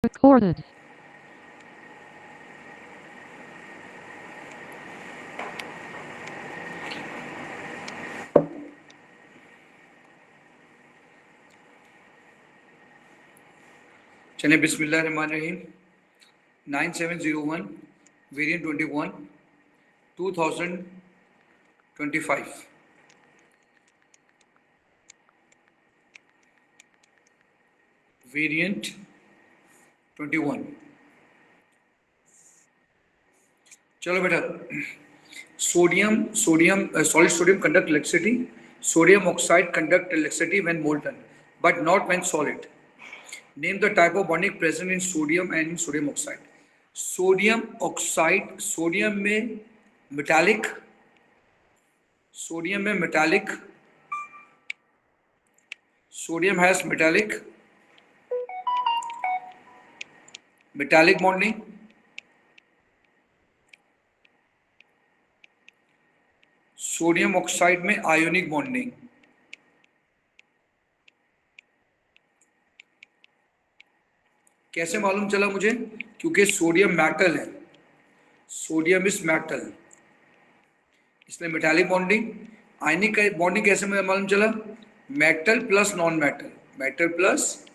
Recorded. चलिए बिस्मिल्लाहिर्रहमानिर्रहीम 9701 variant 21 2025 variant 21। चलो बेटा, sodium solid sodium conduct electricity, sodium oxide conduct electricity when molten but not when solid. Name the type of bonding present in sodium and in sodium oxide. Sodium oxide, sodium में metallic, sodium has metallic bonding. Sodium oxide में ionic bonding. कैसे मालूम चला मुझे? क्योंकि sodium metal है, sodium is metal, इसलिए metallic bonding. Ionic bonding कैसे मालूम चला? Metal plus non metal, metal plus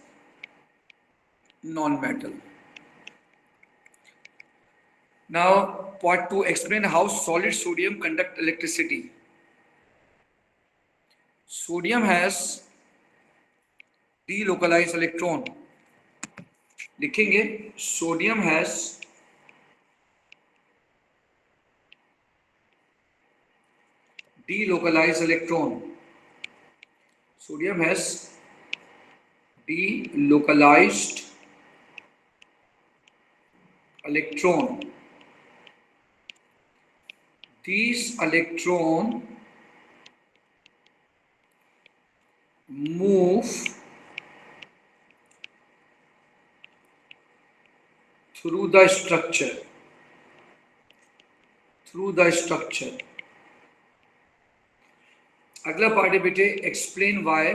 non metal. Now part 2, explain how solid sodium conduct electricity. Sodium has delocalized electron, लिखेंगे sodium has delocalized electron, sodium has delocalized electron. These electron move through the structure, अगला part है बेटे, explain why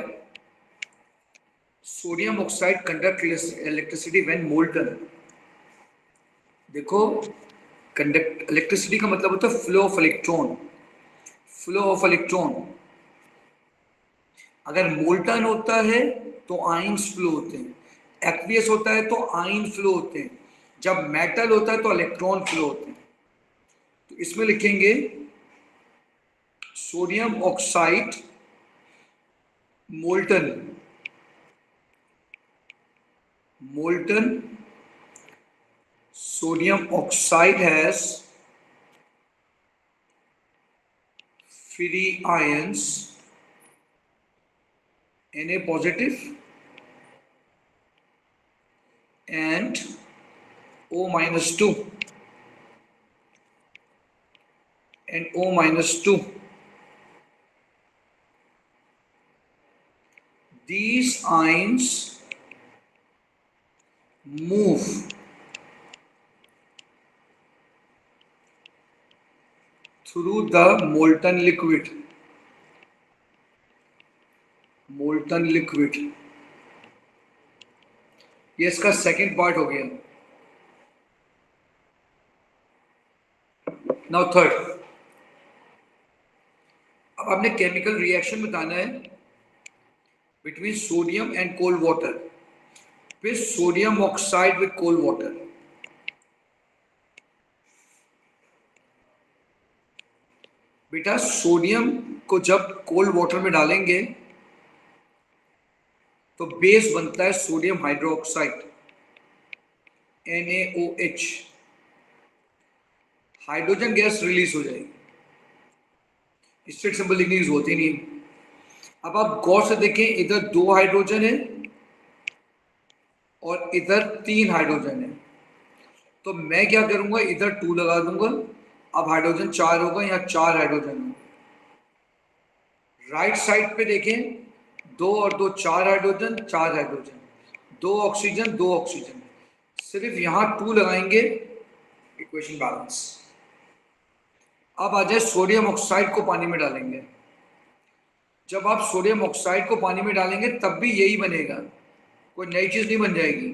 sodium oxide conduct electricity when molten. देखो, conduct electricity का मतलब होता है flow of electron. अगर मोल्टन होता है तो आयंस फ्लो होते हैं, एक्वियस होता है तो आयन फ्लो होते हैं, जब मेटल होता है तो इलेक्ट्रॉन फ्लो होते हैं। तो इसमें लिखेंगे sodium oxide molten sodium oxide has free ions Na positive and O minus 2 and O minus 2. These ions move through the molten liquid. ये इसका सेकेंड पार्ट हो गया। नाउ थर्ड, अब आपने केमिकल रिएक्शन बताना है between sodium and cold water with sodium oxide with cold water. बेटा, sodium को जब कोल्ड वाटर में डालेंगे तो बेस बनता है sodium hydroxide NaOH, hydrogen gas release हो जाएगी, स्ट्रेट सिंबल लिखने की जरूरत ही नहीं। अब आप गौर से देखें, इधर 2 हाइड्रोजन है और इधर 3 हाइड्रोजन है, तो मैं क्या करूंगा, इधर 2 लगा दूंगा, अब हाइड्रोजन 4 होगा, या 4 हाइड्रोजन होगा। राइट साइड पे देखें, 2 और 2 4 हाइड्रोजन, 4 हाइड्रोजन, 2 ऑक्सीजन, 2 ऑक्सीजन, सिर्फ यहां 2 लगाएंगे, इक्वेशन बैलेंस। अब आ जाए सोडियम ऑक्साइड को पानी में डालेंगे। जब आप सोडियम ऑक्साइड को पानी में डालेंगे तब भी यही बनेगा, कोई नई चीज नहीं बन जाएगी।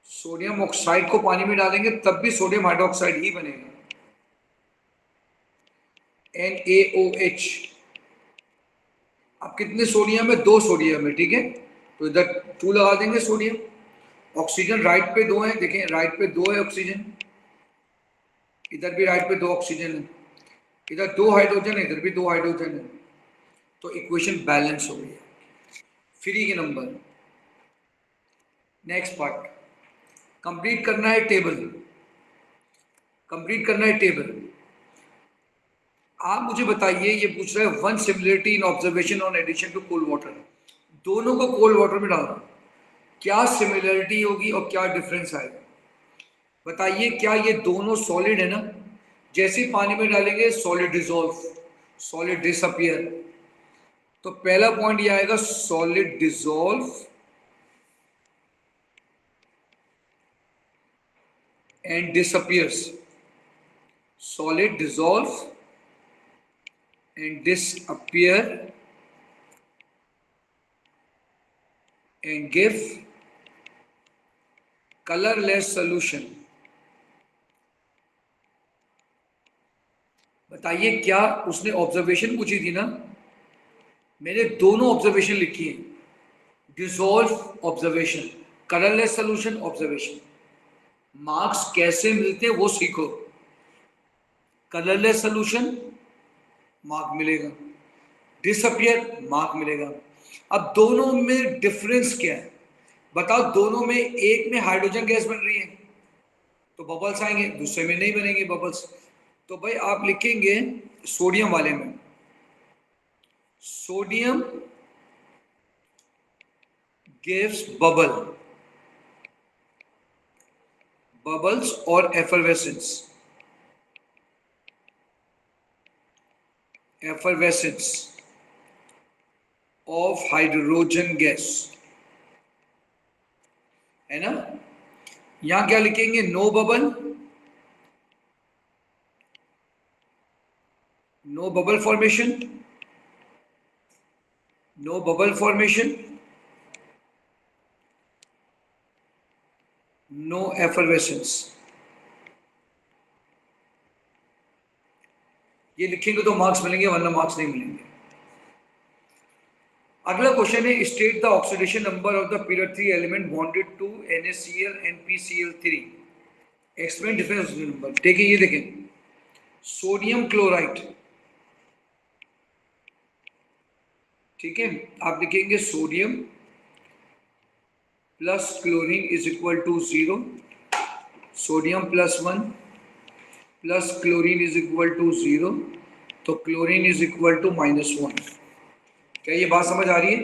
सोडियम ऑक्साइड को पानी में डालेंगे तब भी सोडियम हाइड्रोक्साइड ही बनेगा, NaOH। अब कितने सोडियम है? 2 सोडियम है, ठीक है, तो इधर 2 लगा देंगे सोडियम। ऑक्सीजन राइट पे 2 है, देखें राइट पे 2 है ऑक्सीजन, इधर भी राइट पे 2 ऑक्सीजन है, इधर 2 हाइड्रोजन है, इधर भी 2 हाइड्रोजन है, तो इक्वेशन बैलेंस हो गई है। फ्री के नंबर। नेक्स्ट पार्ट कंप्लीट करना है टेबल, कंप्लीट करना है टेबल। आप मुझे बताइए, ये पूछ रहा है one similarity in observation on addition to cold water, दोनों को कोल्ड वाटर में डालना, क्या सिमिलरिटी होगी और क्या डिफरेंस आएगा? बताइए, क्या ये दोनों सॉलिड है ना? जैसे ही पानी में डालेंगे सॉलिड डिसॉल्व, सॉलिड डिसअपियर, तो पहला पॉइंट ये आएगा solid dissolve and disappears, solid dissolve and disappear and give colorless solution। बताइए, क्या उसने ऑब्जर्वेशन पूछी थी ना? मैंने दोनों ऑब्जर्वेशन लिखी है, dissolve observation, colourless solution observation. Marks कैसे मिलते वो सीखो। कलरलेस सोल्यूशन मार्क मिलेगा, डिसअपियर मार्क मिलेगा। अब दोनों में डिफरेंस क्या है बताओ? दोनों में, एक में हाइड्रोजन गैस बन रही है तो बबल्स आएंगे, दूसरे में नहीं बनेंगे बबल्स। तो भाई आप लिखेंगे सोडियम वाले में, सोडियम गिव्स बबल, बबल्स और effervescence, effervescence of hydrogen gas, है ना? यहां क्या लिखेंगे? No bubble, no bubble formation, no bubble formation, no effervescence. ये लिखेंगे तो मार्क्स मिलेंगे, वरना मार्क्स नहीं मिलेंगे। अगला क्वेश्चन है, state the oxidation number of the period 3 element bonded to NaCl and PCl3, explain difference number. देखिए, ये देखें, सोडियम क्लोराइड, ठीक है, आप लिखेंगे sodium plus chlorine is equal to 0, sodium plus 1 plus chlorine is equal to 0, तो chlorine is equal to -1। क्या ये बात समझ आ रही है?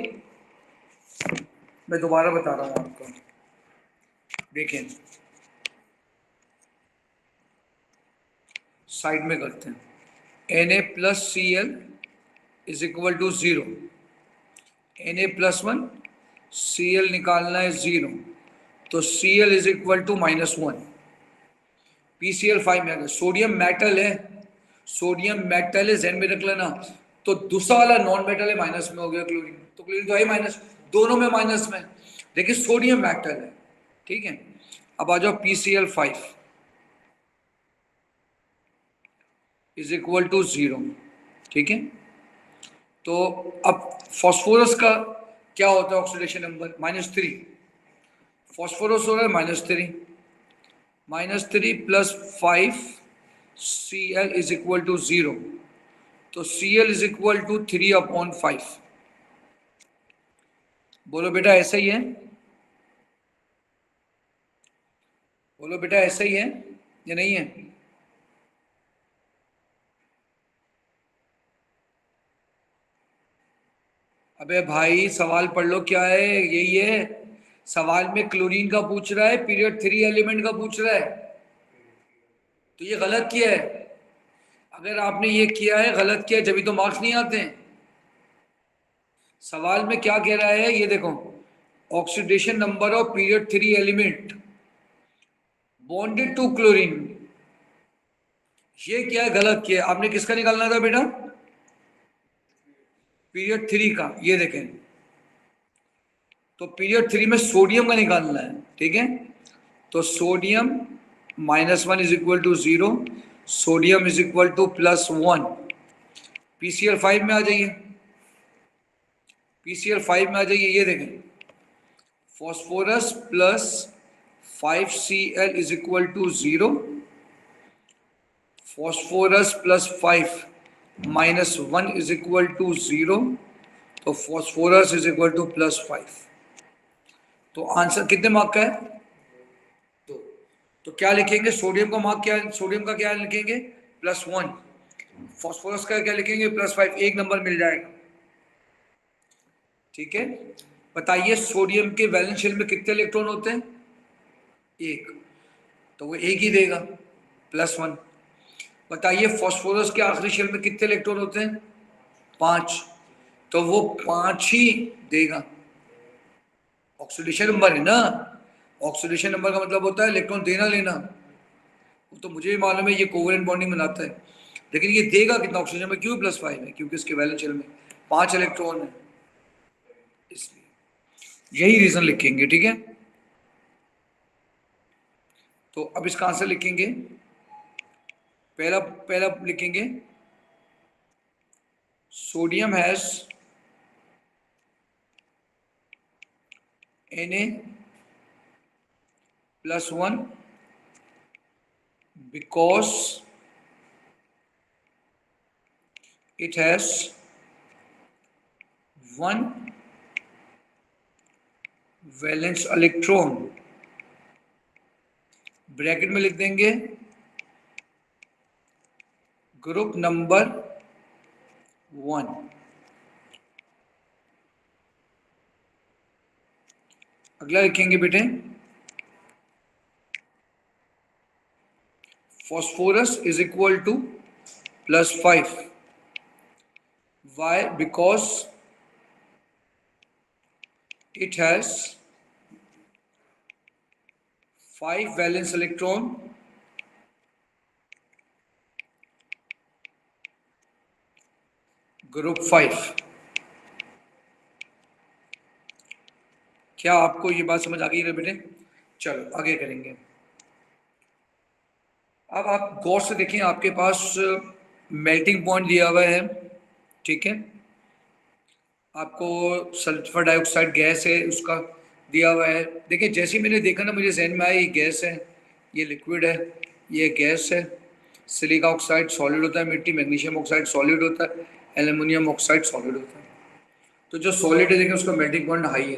मैं दोबारा बता रहा हूं आपको, देखें साइड में करते हैं। Na plus Cl is equal to 0, Na plus 1, Cl निकालना है 0, तो Cl is equal to -1, PCl5 में आ गया। सोडियम मेटल है, सोडियम मेटल है, जेन में रख लेना। तो दूसरा वाला नॉन मेटल है, माइनस में हो गया क्लोरीन, तो क्लोरीन तो है माइनस, दोनों में माइनस में। देखिए सोडियम मेटल है, ठीक है। अब आ जाओ PCl5 इज इक्वल टू 0, ठीक है। तो अब फॉस्फोरस का क्या होता है ऑक्सीडेशन नंबर? -3, फॉस्फोरस हो रहा है -3, -3 plus 5 Cl is equal to 0, तो Cl इज इक्वल टू 3/5। बोलो बेटा ऐसा ही है? बोलो बेटा ऐसा ही है या नहीं है? अबे भाई सवाल पढ़ लो, क्या है यही है। सवाल में क्लोरीन का पूछ रहा है, पीरियड 3 एलिमेंट का पूछ रहा है, तो ये गलत किया है। अगर आपने ये किया है, गलत किया है, जब भी तो मार्क्स नहीं आते हैं। सवाल में क्या कह रहा है ये देखो, oxidation number of period 3 element bonded to chlorine, ये क्या है? गलत किया। आपने किसका निकालना था बेटा? पीरियड 3 का। ये देखें, तो पीरियड 3 में सोडियम का निकालना है, ठीक है। तो sodium -1 is equal to 0, sodium is equal to +1। PCl5 में आ जाइए, PCl5 में आ जाइए, ये देखें phosphorus plus 5Cl is equal to 0, phosphorus plus 5 -1 is equal to 0, तो फॉस्फोरस इज इक्वल टू +5। तो आंसर कितने मार्क का है? 2। तो क्या लिखेंगे? सोडियम का मार्क क्या है? सोडियम का क्या लिखेंगे? +1। फॉस्फोरस का क्या लिखेंगे? +5। एक नंबर मिल जाएगा। ठीक है, बताइए सोडियम के वैलेंस शेल में कितने इलेक्ट्रॉन होते हैं? 1, तो वो 1 ही देगा, +1। बताइए फॉस्फोरस के आखिरी शेल में कितने इलेक्ट्रॉन होते हैं? 5, तो वो 5 ही देगा। ऑक्सीडेशन नंबर है ना, ऑक्सीडेशन नंबर का मतलब होता है इलेक्ट्रॉन देना लेना। वो तो मुझे भी मालूम है, ये कोवेलेंट बॉन्डिंग बनाता है, लेकिन ये देगा कितना ऑक्सीजन में? क्यों +5 है? क्योंकि इसके वैलेंस शेल में 5 इलेक्ट्रॉन है, इसलिए यही रीजन लिखेंगे। ठीक है, तो अब इसका आंसर लिखेंगे। पहला पहला लिखेंगे sodium has Na+1 because it has 1 valence electron. Bracket में लिख देंगे ग्रुप नंबर 1। अगला लिखेंगे बेटे phosphorus is equal to +5। Why? Because it has 5 valence electron group 5। क्या आपको ये बात समझ आ गई है बेटे? चलो आगे करेंगे। अब आप गौर से देखें, आपके पास मेल्टिंग पॉइंट दिया हुआ है। ठीक है, आपको सल्फर डाइऑक्साइड गैस है उसका दिया हुआ है। देखिए जैसे ही मैंने देखा ना, मुझे जहन में आया ये गैस है, ये लिक्विड है, ये गैस है। सिलिका ऑक्साइड सॉलिड होता है मिट्टी, मैग्नीशियम ऑक्साइड सॉलिड होता है, एल्युमिनियम ऑक्साइड सॉलिड होता है। तो जो सॉलिड है देखिए उसका मेल्टिंग पॉइंट हाई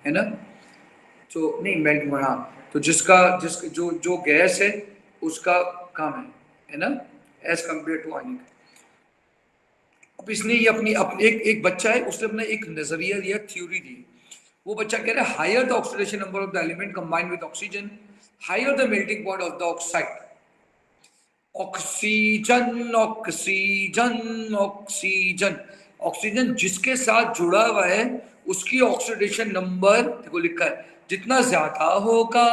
है ना? तो नहीं मेल्टिंग पॉइंट, हाँ, तो जिस जो जो गैस है उसका कम है ना, एज कम्पेयर टू आयनिक। अब इसने ये अपनी एक बच्चा है, उसने अपना एक नजरिया दिया, थ्योरी दी। वो बच्चा कह रहा है higher the oxidation number of the element combined with oxygen, higher the melting point of the oxide. Oxygen oxygen oxygen, oxygen जिसके साथ जुड़ा हुआ है उसकी ऑक्सीडेशन नंबर देखो लिखा है, जितना ज्यादा होगा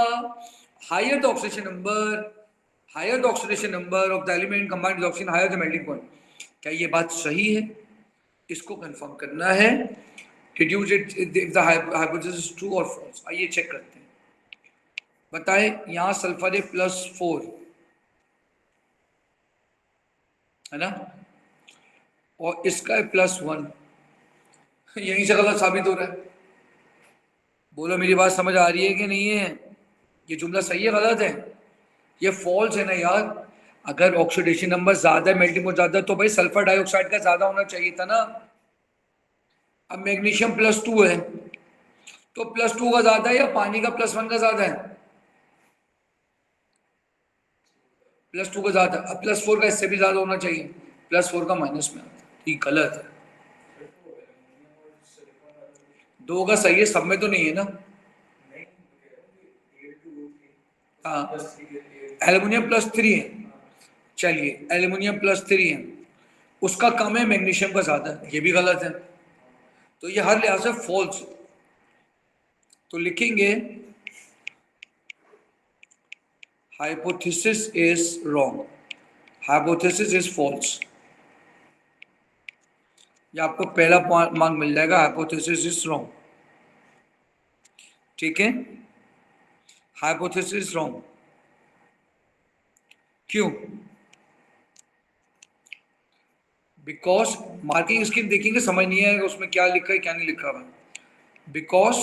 higher the oxidation number, higher the oxidation number of the element combined with oxygen, higher the melting point. क्या ये बात सही है? इसको कंफर्म करना है। Deduce it if the hypothesis is true और फॉल्स। आइए चेक करते हैं। बताएं, यहां सल्फर है +4 है ना, और इसका है +1, यहीं से गलत साबित हो रहा है। बोलो मेरी बात समझ आ रही है कि नहीं है? ये जुमला सही है गलत है? ये फॉल्स है ना यार। अगर ऑक्सीडेशन नंबर ज्यादा है, मेल्टिंग पॉइंट ज्यादा है, तो भाई सल्फर डाइऑक्साइड का ज्यादा होना चाहिए था ना। अब मैग्नीशियम +2 है, तो +2 का ज्यादा है या पानी का +1 का ज्यादा है? +2 का ज्यादा। अब +4 का इससे भी ज्यादा होना चाहिए, +4 का माइनस में आता है। ठीक, गलत है। 2 का सही है, सब में तो नहीं है ना। हाँ, एल्युमिनियम +3 है। चलिए एल्युमिनियम +3 है, उसका कम है, मैग्नीशियम का ज्यादा है, ये भी गलत है। तो ये हर लिहाज से फॉल्स। तो लिखेंगे hypothesis is wrong, hypothesis is false. ये आपको पहला मार्क मिल जाएगा, हाइपोथेसिस इज रॉन्ग। ठीक है, हाइपोथेसिस रॉन्ग। क्यों? बिकॉज मार्किंग स्कीम देखेंगे समझ नहीं आएगा उसमें क्या लिखा है क्या नहीं लिखा हुआ। Because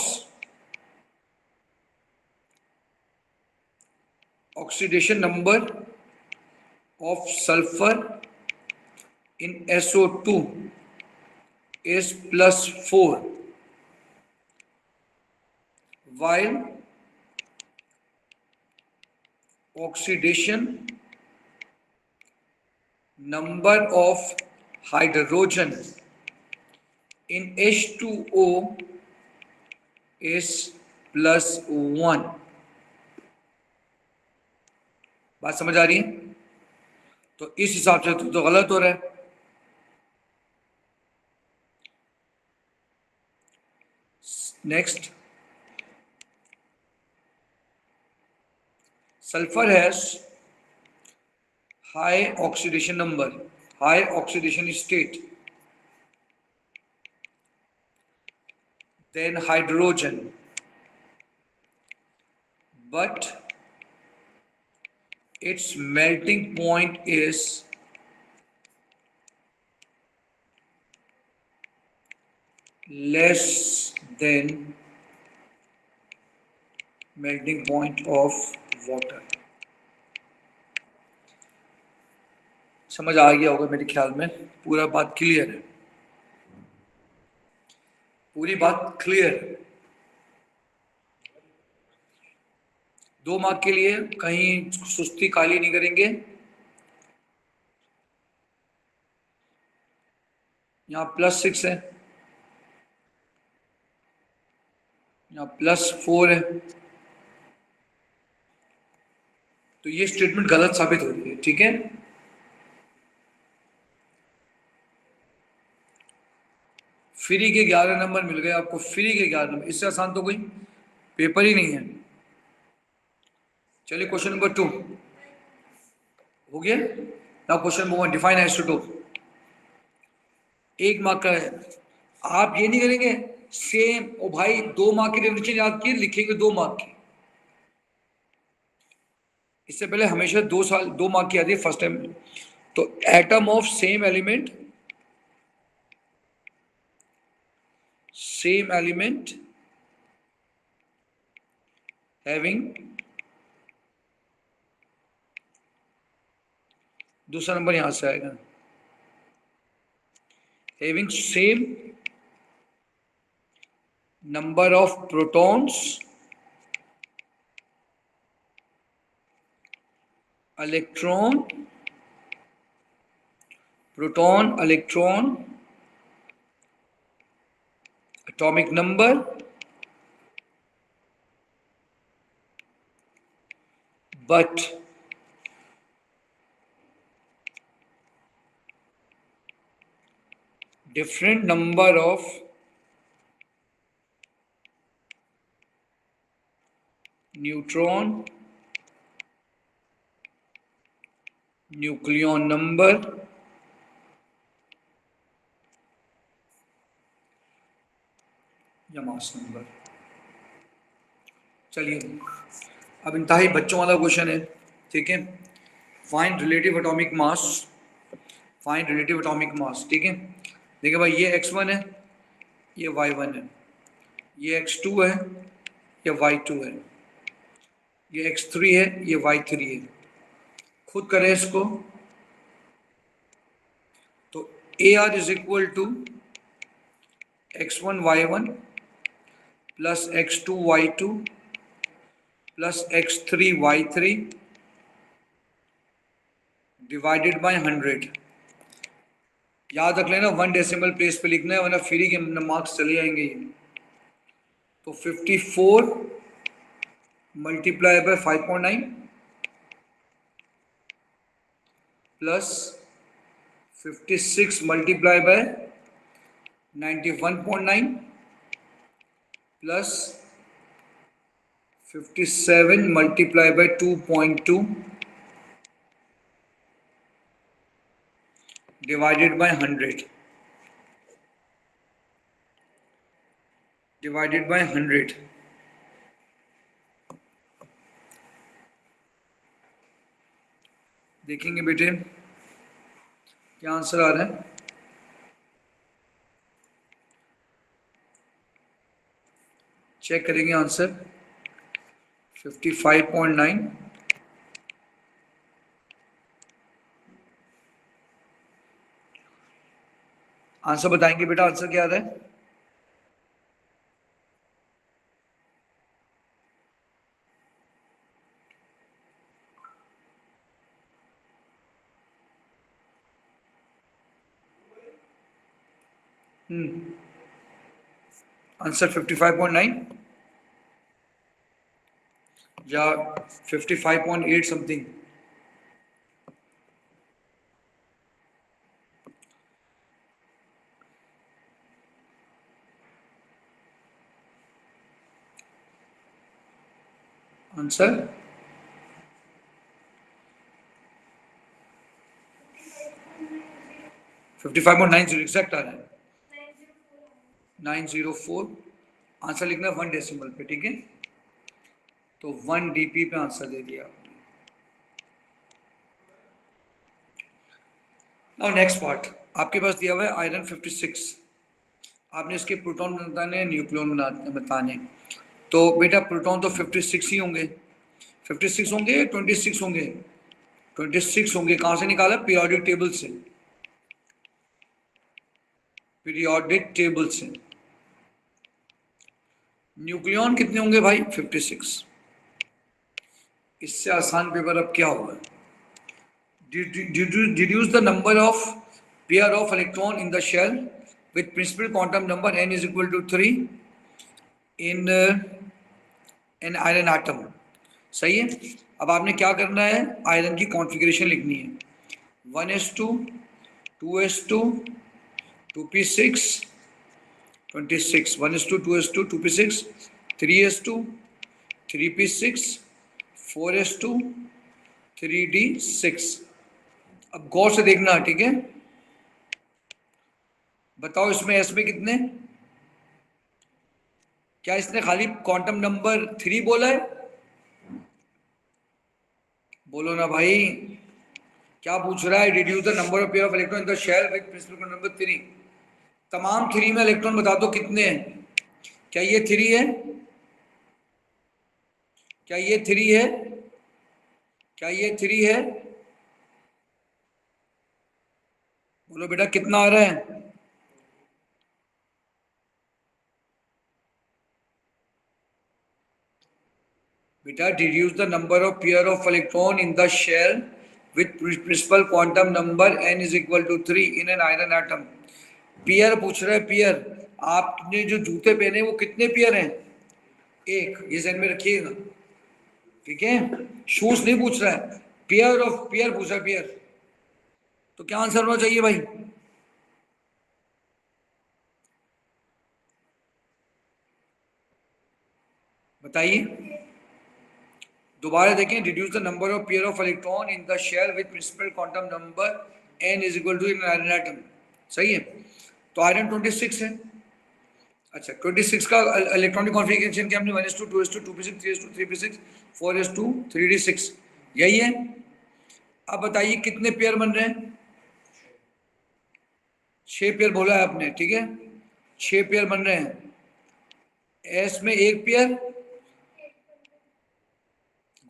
oxidation number of sulphur in SO2 is +4 while oxidation number of hydrogen in H2O is +1। बात समझ आ रही है? तो इस हिसाब से तो गलत हो रहा है। Next, sulfur has high oxidation number, high oxidation state than hydrogen, but its melting point is less than melting point of water। समझ आ गया होगा मेरे ख्याल में, पूरा बात क्लियर है, पूरी बात क्लियर है। 2 मार्क के लिए कहीं सुस्ती काली नहीं करेंगे। यहाँ +6 है, यहाँ +4 है, तो ये स्टेटमेंट गलत साबित हो रही है। ठीक है, फ्री के 11 नंबर मिल गए आपको, फ्री के 11 नंबर, इससे आसान तो कोई पेपर ही नहीं है। चलिए क्वेश्चन नंबर 2 हो गया। Now question number 1, define isotope. 1 mark का है। आप ये नहीं करेंगे सेम, ओ भाई 2 मार्क की डेफिनेशन याद किए, लिखेंगे 2 मार्क की। इससे पहले हमेशा 2 मार्क की आती है फर्स्ट टाइम। तो atom of same element, having, दूसरा नंबर यहां से आएगा, having same number of protons, electron, atomic number, but different number of neutron, nucleon number, या मास नंबर। चलिए अब इंतहाई बच्चों वाला क्वेश्चन है। ठीक है, find relative atomic mass, find relative atomic mass. ठीक है, देखिए भाई ये x1 है, ये y1 है, ये x2 है, ये y2 है, ये x3 है, ये y3 है। खुद करें इसको, तो AR is equal to x1 y1 plus x2 y2 plus x3 y3 divided by 100। याद रख लेना 1 डेसिमल प्लेस पे लिखना है, वरना फ्री के मार्क्स चले जाएंगे ये। तो 54 multiply by 5.9 plus 56 multiply by 91.9 plus 57 multiply by 2.2 divided by 100, divided by 100। देखेंगे बेटे क्या आंसर आ रहा है। चेक करेंगे आंसर 55.9। आंसर बताएंगे बेटा, आंसर क्या आ रहा है। आंसर 55.9 या 55.8 समथिंग। आंसर 55.90 एग्जैक्ट आ रहा है, 904। आंसर लिखना 1 डेसिमल पे, ठीक है। तो 1 DP पे आंसर दे दिया। नाउ नेक्स्ट पार्ट आपके पास दिया हुआ है आयरन 56। आपने इसके प्रोटॉन बताने, न्यूक्लियन बताने। तो बेटा प्रोटॉन तो 56 ही होंगे, 56 होंगे, 26 होंगे, 26 होंगे। कहां से निकाला? पीरियोडिक टेबल से, पीरियोडिक टेबल से। न्यूक्लियन कितने होंगे भाई? 56। इससे आसान पेपर अब क्या होगा? Deduce the number of pair of electron in the shell with principal quantum number n is equal to 3 in an iron atom। सही है। अब आपने क्या करना है? आयरन की कॉन्फ़िगरेशन लिखनी है। 1s2, 2s2, 2p6, 26, 1s2, 2s2, 2p6, 3s2, 3p6, 4s2, 3d6। अब गौर से देखना, ठीक है। बताओ इसमें एस में कितने? क्या इसने खाली क्वांटम नंबर 3 बोला है? बोलो ना भाई, क्या पूछ रहा है? Deduce the number of pair of electron in the shell with principal number 3। तमाम 3 में इलेक्ट्रॉन बता दो कितने हैं। क्या ये 3 है? क्या ये 3 है? क्या ये 3 है? बोलो बेटा कितना आ रहा है? बेटा deduce the number of pair of electron in the shell with principal quantum number n is equal to 3 in an iron atom. Pair पूछ रहा है, पेयर। आपने जो जूते पहने वो कितने पेयर हैं? एक, ये ध्यान में रखिएगा, ठीक है। शूज नहीं पूछ रहा है, पेयर ऑफ पेयर पूछ रहा है, पेयर। तो क्या आंसर होना चाहिए भाई? बताइए, दोबारा देखें। Deduce the number of pair of electron in the shell with principal quantum number n is equal to in iron atom. सही है। तो आयरन 26 है। अच्छा, 26 का इलेक्ट्रॉनिक कॉन्फ़िगरेशन क्या? हमने 1s2, 2s2, 2p6, 3s2, 3p6, 4s2, 3d6, यही है। अब बताइए कितने पेयर बन रहे हैं? 6 पेयर बोला है आपने, ठीक है। 6 पेयर बन रहे हैं। एस में एक पेयर,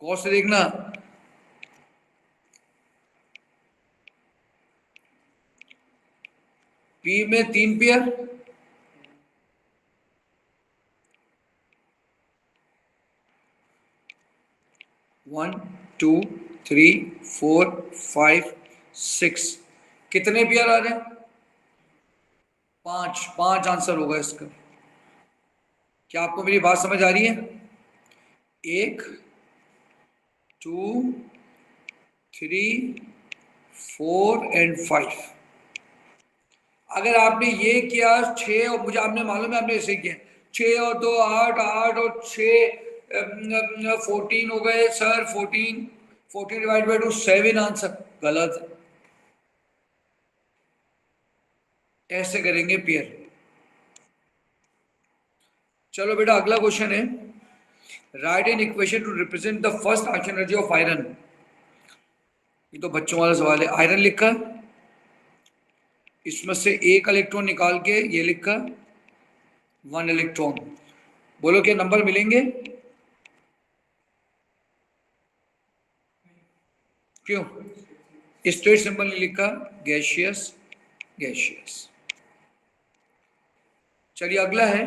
गौर से देखना। पी में 3 पेयर, 1, 2, 3, 4, 5, 6। कितने पेयर आ रहे हैं? 5। 5 आंसर होगा इसका। क्या आपको मेरी बात समझ आ रही है? 1, 2, 3, 4 एंड 5। अगर आपने ये किया 6, और मुझे आपने मालूम है आपने ऐसे किया 6 और 2 8, 8 और 6 14 हो गए सर। 14, 14 divide by 2 7 answer. गलत। ऐसे करेंगे पेयर। चलो बेटा अगला क्वेश्चन है। Right an equation two represent the first action energy of iron. ये तो बच्चों वाला सवाल है। आयरन लिखा, इसमें से एक इलेक्ट्रॉन निकाल के ये लिखा 1 इलेक्ट्रॉन। बोलो क्या नंबर मिलेंगे? क्यों? स्टेट सिंबल नहीं लिखा, गैशियस गैशियस। चलिए अगला है,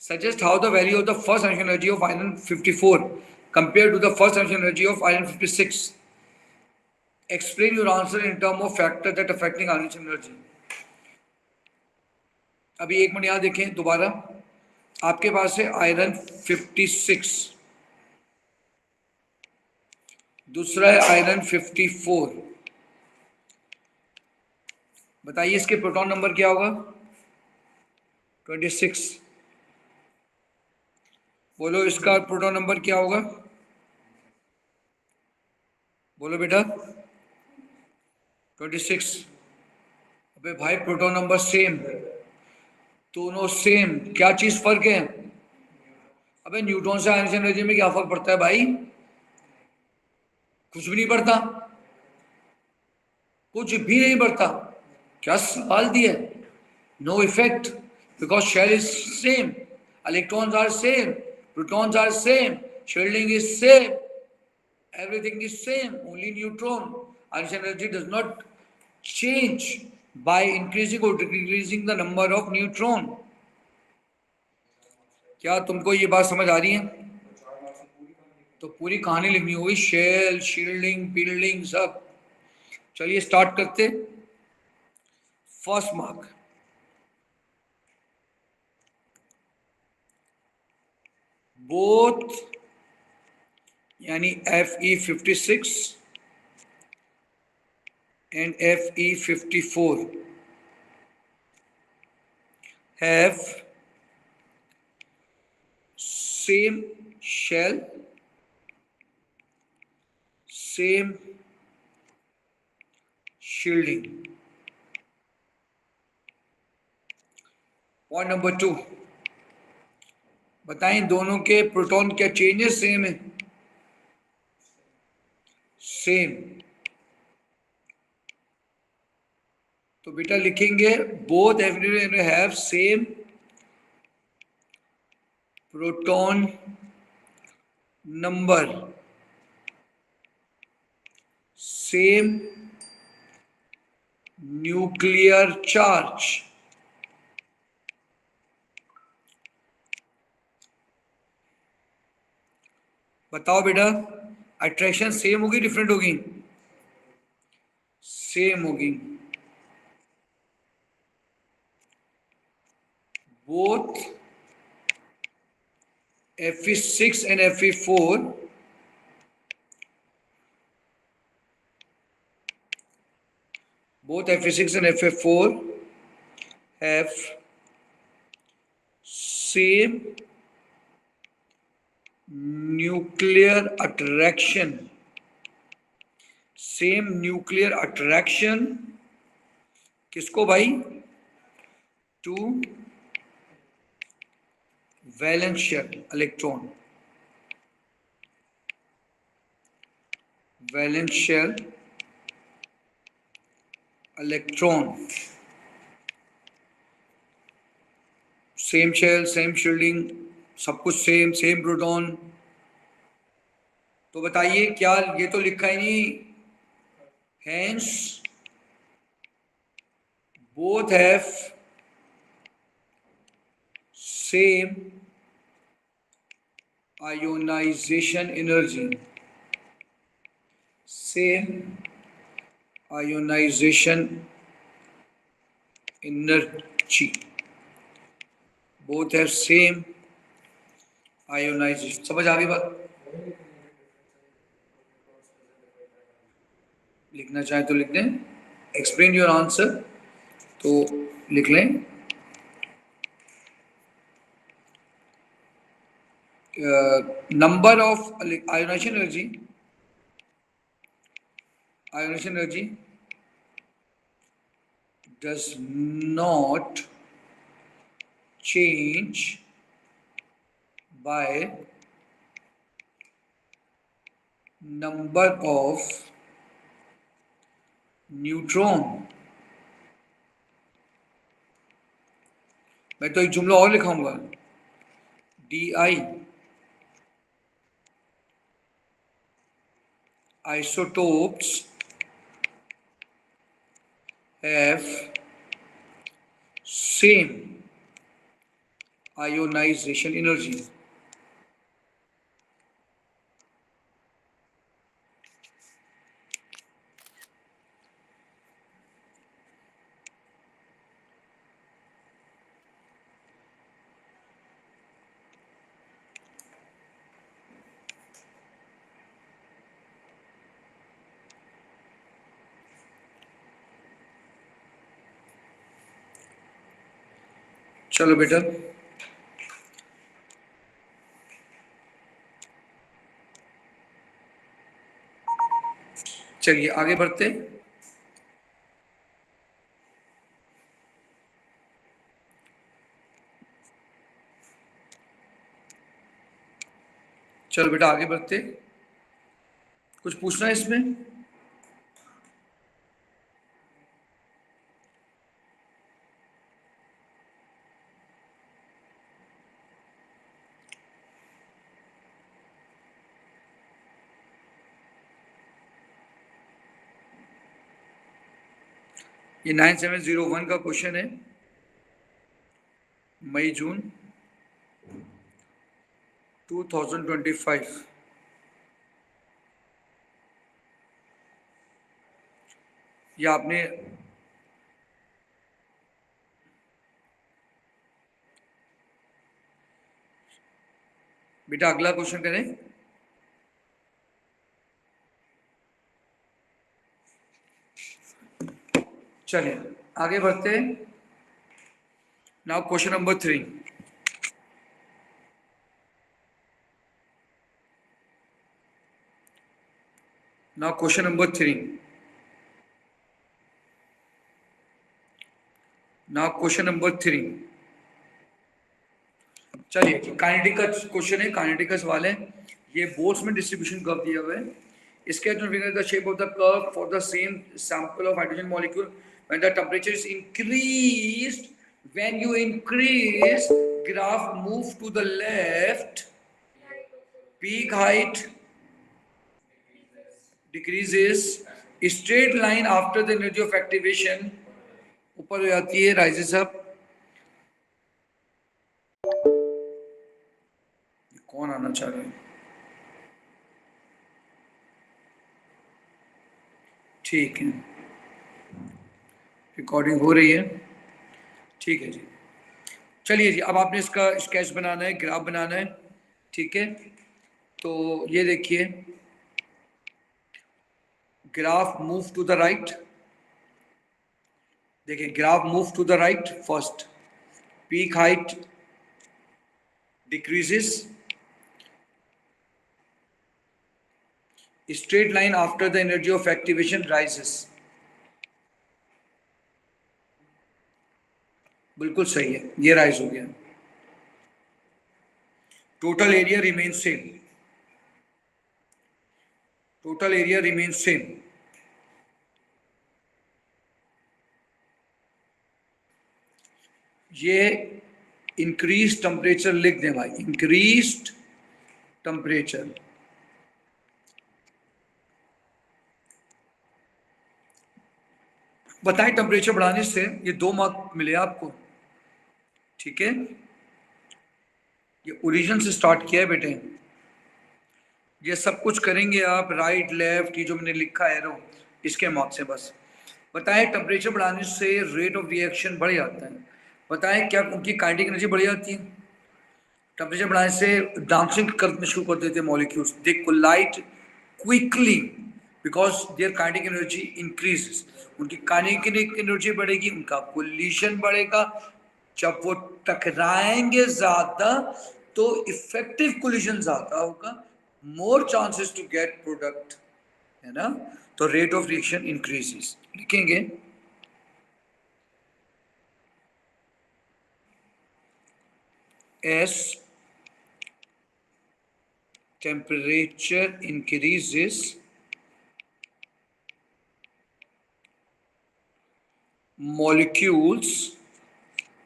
suggest how the value of the first emission energy of iron 54 compared to the first emission energy of iron 56. Explain your answer in terms of factor that affecting iron energy. अभी एक minute यहाँ देखें दोबारा। आपके पास है iron 56, दूसरा है iron 54। बताइए इसके प्रोटॉन नंबर क्या होगा? 26। बोलो इसका प्रोटॉन नंबर क्या होगा? बोलो बेटा। 26। अबे भाई प्रोटॉन नंबर सेम, दोनों सेम, क्या चीज फर्क है? अबे न्यूट्रॉन से आयन एनर्जी में क्या फर्क पड़ता है भाई? कुछ भी नहीं पड़ता, कुछ भी नहीं पड़ता। क्या सवाल दिया? No effect, because shell is same, electrons are same, protons are same, shielding is same, everything is same, only neutron. Ion energy does not change by increasing or decreasing the number of neutron. क्या तुमको ये बात समझ आ रही है? तो पूरी कहानी लिखनी होगी, शेल, शील्डिंग, बिल्डिंग सब। चलिए स्टार्ट करते। फर्स्ट मार्क, बोथ यानी Fe56 and Fe54 have same shell, same shielding. Point number 2, बताएं दोनों के प्रोटॉन क्या चेंजेस सेम है? सेम। तो बेटा लिखेंगे both have same proton number, same nuclear charge. बताओ बेटा, अट्रैक्शन सेम होगी डिफरेंट होगी? सेम होगी। Both Fe6 and Fe4 both Fe6 and Fe4 have same nuclear attraction, same nuclear attraction. किसको भाई? Two valence shell electron, valence shell electron, same shell, same shielding, सब कुछ same, same proton. तो बताइए क्या ये तो लिखा ही नहीं, hence both have same ionization energy, same ionization energy, both have same ionization। समझ आ गई बात? लिखना चाहे तो लिख दें, एक्सप्लेन योर आंसर तो लिख लें। Number of ionization energy, ionization energy does not change by number of neutron। मैं तो एक जुमला और लिखाऊंगा, DI isotopes have same ionization energy। चलो बेटा, चलिए आगे बढ़ते हैं। चलो बेटा आगे बढ़ते हैं। कुछ पूछना है इसमें? ये 9701 का क्वेश्चन है, मई जून 2025। ये आपने बेटा अगला क्वेश्चन करें। चलिए आगे बढ़ते हैं। Now question number 3। Now question number 3। Now question number 3। चलिए काइनेटिकस क्वेश्चन है, काइनेटिकस वाले। ये बोल्ट्जमैन डिस्ट्रीब्यूशन कर्व दिया हुआ है। Sketch and figure the shape of the curve for the same sample of hydrogen molecule when the temperature is increased. When you increase, graph move to the left, peak height decreases, straight line after the energy of activation ऊपर हो जाती है, rises up। कौन आना चाह रहे हैं? ठीक है, रिकॉर्डिंग हो रही है, ठीक है जी। चलिए जी, अब आपने इसका स्केच बनाना है, ग्राफ बनाना है, ठीक है। तो ये देखिए, graph move to the right. देखिए graph move to the right first, peak height decreases, straight line after the energy of activation rises. बिल्कुल सही है, ये राइज हो गया। Total area remain same, total area remain same. ये increase temperature लिख दें भाई, इंक्रीज्ड टेम्परेचर। बताएं टेम्परेचर बढ़ाने से ये 2 मार्क मिले आपको, ठीक है। ये ओरिजिन से स्टार्ट किया है बेटे, ये सब कुछ करेंगे आप, राइट लेफ्ट, ये जो मैंने लिखा है एरो, इसके मार्क्स से बस। बताएं टेम्परेचर बढ़ाने से रेट ऑफ रिएक्शन बढ़ जाता है। बताएं क्या उनकी काइनेटिक एनर्जी बढ़ जाती है? टेम्परेचर बढ़ाने से डांसिंग करने शुरू कर देते हैं molecules, they collide quickly because their kinetic energy increases. उनकी काइनेटिक एनर्जी बढ़ेगी, उनका कोलिशन बढ़ेगा। जब वो टकराएंगे ज्यादा तो इफेक्टिव कोलिशन ज्यादा होगा, more chances to get product, है ना। तो रेट ऑफ रिएक्शन इंक्रीजेस लिखेंगे। एस temperature increases, molecules,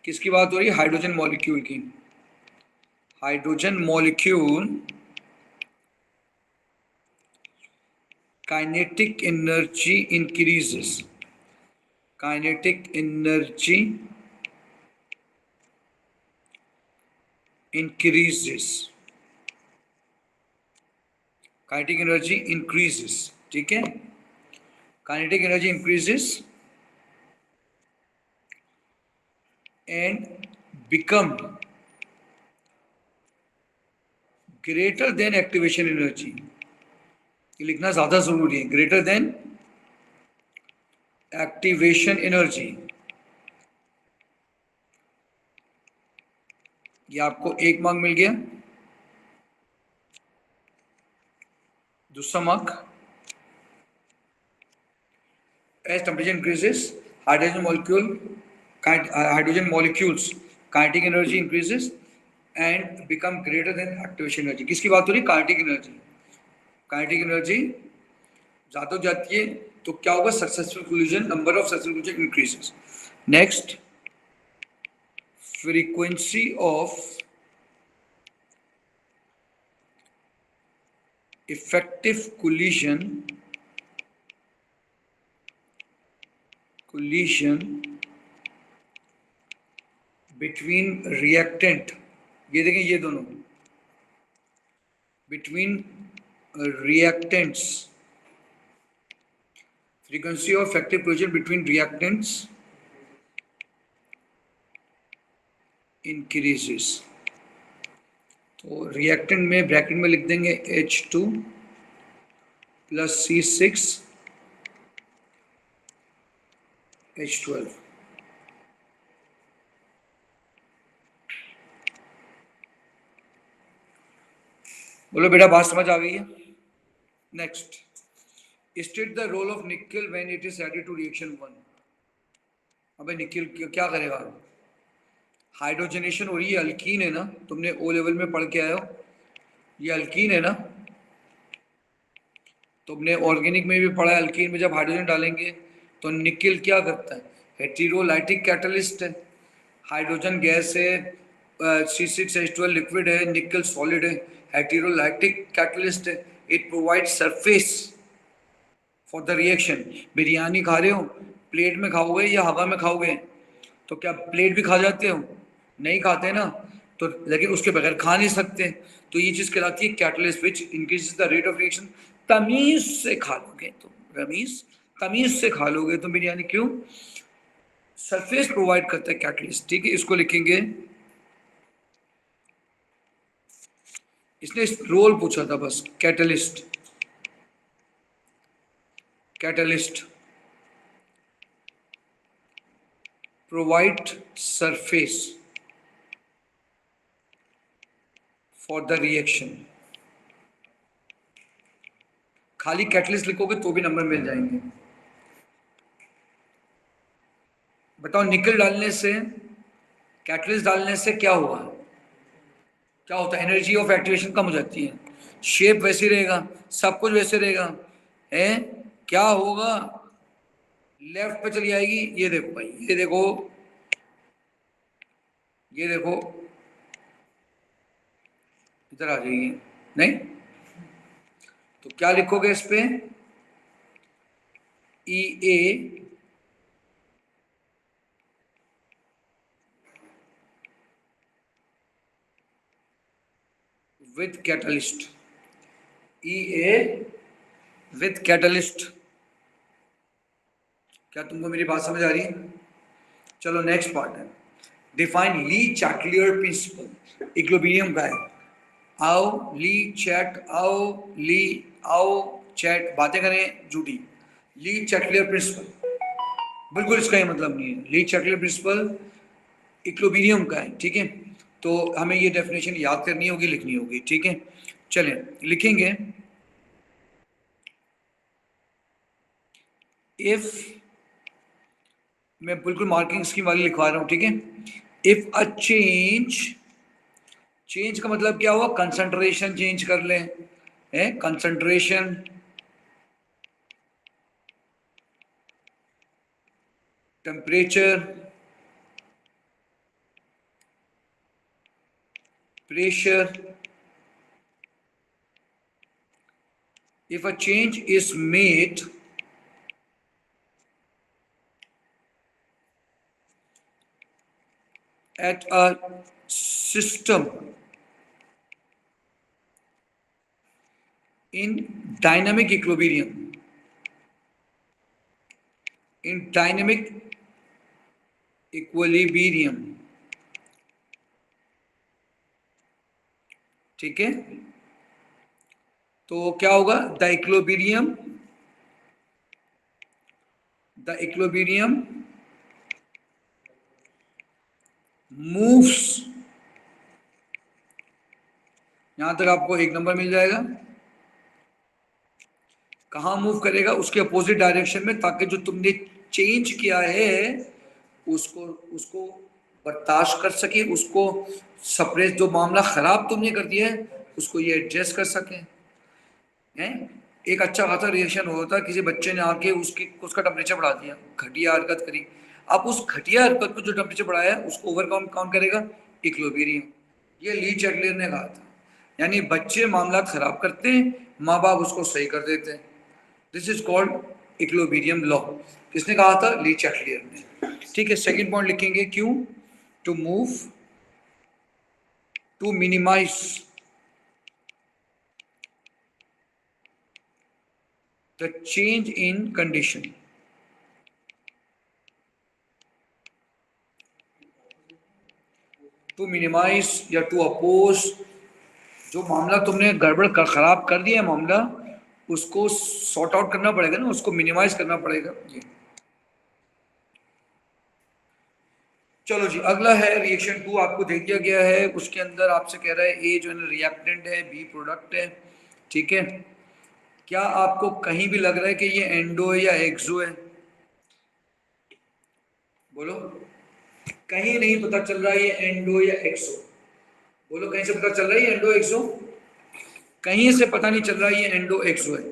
किसकी बात हो रही है? हाइड्रोजन मॉलिक्यूल की। Hydrogen molecule kinetic energy increases, kinetic energy increases, kinetic energy increases, ठीक है। Kinetic energy increases and become greater than activation energy. ये लिखना ज्यादा जरूरी है, ग्रेटर देन एक्टिवेशन एनर्जी। ये आपको एक मार्क मिल गया। दूसरा mark, as temperature increases, hydrogen molecules kinetic energy increases and become greater than activation energy। किसकी बात हो रही है? Kinetic energy. काइनेटिक एनर्जी ज्यादा हो जाती है तो क्या होगा? Successful collision, number of successful collision increases. Next, frequency of effective collision between reactant, ये देखें ये दोनों, between reactants, frequency of effective collision between reactants increases। तो रिएक्टेंट में ब्रैकेट में लिख देंगे H2 प्लस C6 H12। बोलो बेटा, बात समझ आ गई है? Next, state the role of nickel when it is added to reaction 1। अबे निकल क्या करेगा? हाइड्रोजनेशन हो रही है, अल्कीन है ना, तुमने ओ लेवल में पढ़ के आए हो, ये अल्कीन है ना, तुमने ऑर्गेनिक में भी पढ़ा है। अल्कीन में जब हाइड्रोजन डालेंगे तो निकल क्या करता है? हेटेरोलाइटिक कैटलिस्ट है। हाइड्रोजन गैस है, C6H12 लिक्विड है, निकल सॉलिड है, हेटेरोलाइटिक कैटलिस्ट है। It provide surface for the reaction. Biryani खा रहे हो, प्लेट में खाओगे या हवा में खाओगे? तो क्या प्लेट भी खा जाते हो? नहीं खाते ना, तो लेकिन उसके बगैर खा नहीं सकते। तो ये चीज कहलाती है catalyst which increases the rate of reaction. तमीज से खा लोगे तो रमीज, तमीज से खा लोगे तो बिरयानी। क्यों? सरफेस प्रोवाइड करता है कैटलिस्ट, ठीक है। इसको लिखेंगे, इसने रोल पूछा था बस, catalyst. Catalyst provide surface for the reaction. खाली कैटलिस्ट लिखोगे तो भी नंबर मिल जाएंगे। बताओ, निकल डालने से, कैटलिस्ट डालने से क्या हुआ? क्या होता है? एनर्जी ऑफ एक्टिवेशन कम हो जाती है, शेप वैसी रहेगा, सब कुछ वैसे रहेगा, है क्या होगा? लेफ्ट पे चली जाएगी। ये देखो भाई, ये देखो, ये देखो, इधर आ जाएगी। नहीं तो क्या लिखोगे इस पे? EA with catalyst, EA with catalyst। क्या तुमको मेरी बात समझ आ रही है? चलो नेक्स्ट पार्ट है, डिफाइन ली चैटलियर प्रिंसिपल। इक्विलिब्रियम का है। आओ ली चैट, आओ ली, आओ चैट, बातें करें झूठी। ली चैटलियर प्रिंसिपल, बिल्कुल इसका ही मतलब नहीं है। ली चैटलियर प्रिंसिपल इक्विलिब्रियम का है, ठीक है। तो हमें ये डेफिनेशन याद करनी होगी, लिखनी होगी, ठीक है। चलें लिखेंगे, इफ, मैं बिल्कुल मार्किंग स्कीम वाली लिखवा रहा हूं, ठीक है। इफ अ चेंज का मतलब क्या हुआ? कंसंट्रेशन चेंज कर लें, है concentration, temperature, pressure. If a change is made at a system in dynamic equilibrium, in dynamic equilibrium, ठीक है, तो क्या होगा? द इक्विलिब्रियम मूव्स, यहां तक आपको एक नंबर मिल जाएगा. कहां मूव करेगा? उसके अपोजिट डायरेक्शन में, ताकि जो तुमने चेंज किया है उसको उसको बर्दाश्त कर सके, उसको सप्रेस, जो मामला खराब तुमने कर दिया है उसको ये एडजस्ट कर सके. हैं, एक अच्छा खासा रिएक्शन होता है, किसी बच्चे ने आके उसका टेम्परेचर बढ़ा दिया, घटिया हरकत करी. अब उस घटिया हरकत को जो टेम्परेचर बढ़ाया है उसको ओवरकम कौन करेगा? इक्विलिब्रियम. ये ली चैटलियर ने कहा था. यानी बच्चे मामला खराब करते हैं, माँ बाप उसको सही कर देते हैं. This is called equilibrium law. किसने कहा था? ली चैटलियर ने. ठीक है, सेकंड पॉइंट लिखेंगे. क्यों? To move, to minimize the change in condition. To minimize या to oppose, जो मामला तुमने गड़बड़ खराब कर दिया है मामला, उसको सॉर्ट आउट करना पड़ेगा ना, उसको मिनिमाइज करना पड़ेगा. ये चलो जी, अगला है रिएक्शन 2. आपको दे दिया गया है, उसके अंदर आपसे कह रहा है ए जो है रिएक्टेंट है, बी प्रोडक्ट है. ठीक है, क्या आपको कहीं भी लग रहा है कि ये एंडो है या एक्सो है? बोलो. कहीं नहीं पता चल रहा है ये एंडो या एक्सो. बोलो, कहीं से पता चल रहा है ये एंडो एक्सो? कहीं से पता नहीं चल रहा है ये एंडो एक्सो है.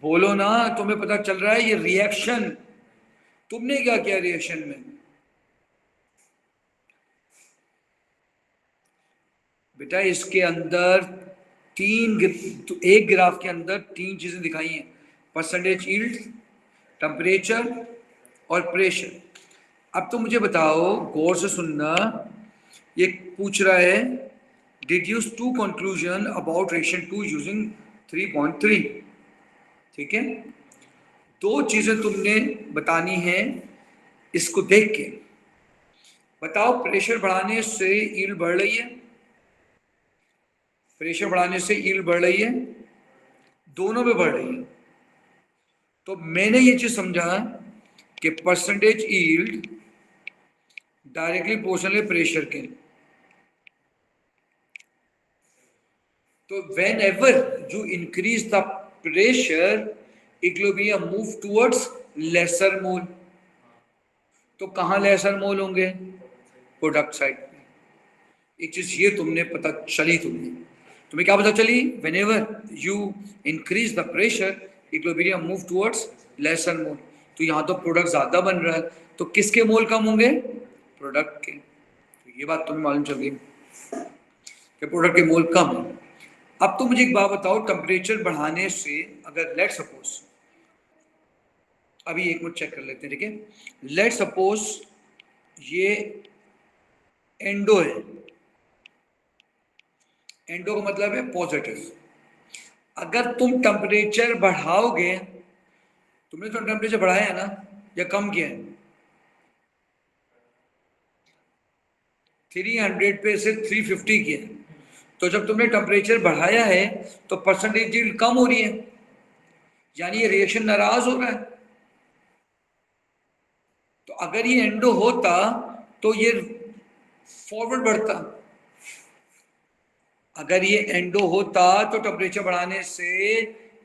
बोलो ना, तुम्हें पता चल रहा है ये रिएक्शन. तुमने क्या किया रिएक्शन में? बेटा इसके अंदर एक ग्राफ के अंदर तीन चीजें दिखाई हैं: परसेंटेज यील्ड, टेम्परेचर और प्रेशर. अब तो मुझे बताओ, गौर से सुनना, ये पूछ रहा है deduce to conclusion about reaction 2 using 3.3. ठीक है, दो चीजें तुमने बतानी है इसको देख के. बताओ, प्रेशर बढ़ाने से यील्ड बढ़ रही है, प्रेशर बढ़ाने से यील्ड बढ़ रही है, दोनों में बढ़ रही है. तो मैंने ये चीज समझा कि परसेंटेज यील्ड डायरेक्टली प्रोपोर्शनल है प्रेशर के. तो whenever you increase the pressure, equilibrium move towards lesser mole. तो कहां लेसर मोल होंगे? प्रोडक्ट साइड में. एक चीज ये तुमने पता चली, तुम्हें क्या पता चली? Whenever you increase the pressure, equilibrium move towards lesser mole. तो यहाँ तो प्रोडक्ट ज्यादा बन रहा है, तो किसके मोल कम होंगे? प्रोडक्ट के. तो ये बात तुम्हें मालूम चल गई कि प्रोडक्ट के मोल कम है. अब तो मुझे एक बात बताओ, टेम्परेचर बढ़ाने से अगर लेट सपोज, अभी एक मिनट चेक कर लेते हैं. ठीक है, लेट सपोज ये एंडो है. एंडो का मतलब है पॉजिटिव. अगर तुम टेम्परेचर बढ़ाओगे, तुमने तो टेम्परेचर बढ़ाया है ना या कम किया है? 300 पे से 350 किया. तो जब तुमने टेम्परेचर बढ़ाया है तो परसेंटेज यील्ड कम हो रही है, यानी ये रिएक्शन नाराज हो रहा है. तो अगर ये एंडो होता तो ये फॉरवर्ड बढ़ता. अगर ये एंडो होता तो टेम्परेचर बढ़ाने से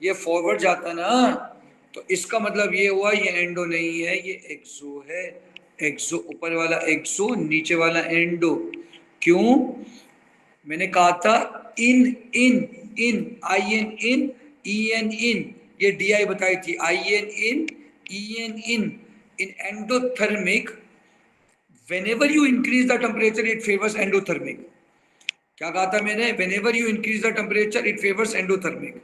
ये फॉरवर्ड जाता ना. तो इसका मतलब ये हुआ ये एंडो नहीं है, ये एक्सो है. एक्सो, ऊपर वाला एक्सो, नीचे वाला एंडो. क्यों? मैंने कहा था इन इन इन आई एन इन ई एन इन, ये डी आई बताई थी, I N in E N in endothermic whenever you increase the temperature it favors endothermic. क्या कहा था मैंने? whenever you increase the temperature it favors endothermic.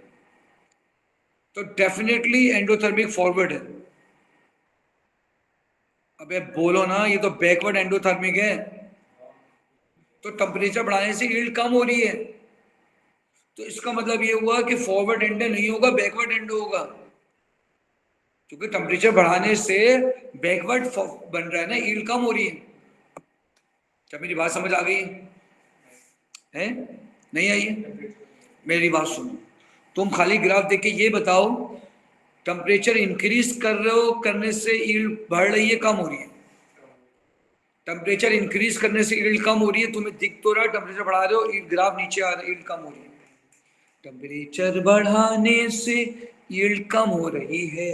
तो डेफिनेटली एंडोथर्मिक फॉरवर्ड है। अबे बोलो ना, ये तो बैकवर्ड एंडोथर्मिक है। तो टेम्परेचर बढ़ाने से यील्ड कम हो रही है, तो इसका मतलब ये हुआ कि फॉरवर्ड एंडो नहीं होगा, बैकवर्ड एंडो होगा, क्योंकि टेम्परेचर बढ़ाने से बैकवर्ड बन रहा है ना, यील्ड कम हो रही है। क्या मेरी बात समझ आ गई है? नहीं आई है? मेरी बात सुनो, तुम खाली ग्राफ देख के ये बताओ टेम्परेचर इंक्रीज कर रहे हो, करने से यील्ड बढ़ रही है कम हो रही है? टेम्परेचर इंक्रीज करने से यील्ड कम हो रही है, तुम्हें दिख तो रहा है, टेम्परेचर बढ़ा रहे हो ग्राफ नीचे आ रहा है, यील्ड कम हो रही है। टेम्परेचर बढ़ाने से यील्ड कम हो रही है,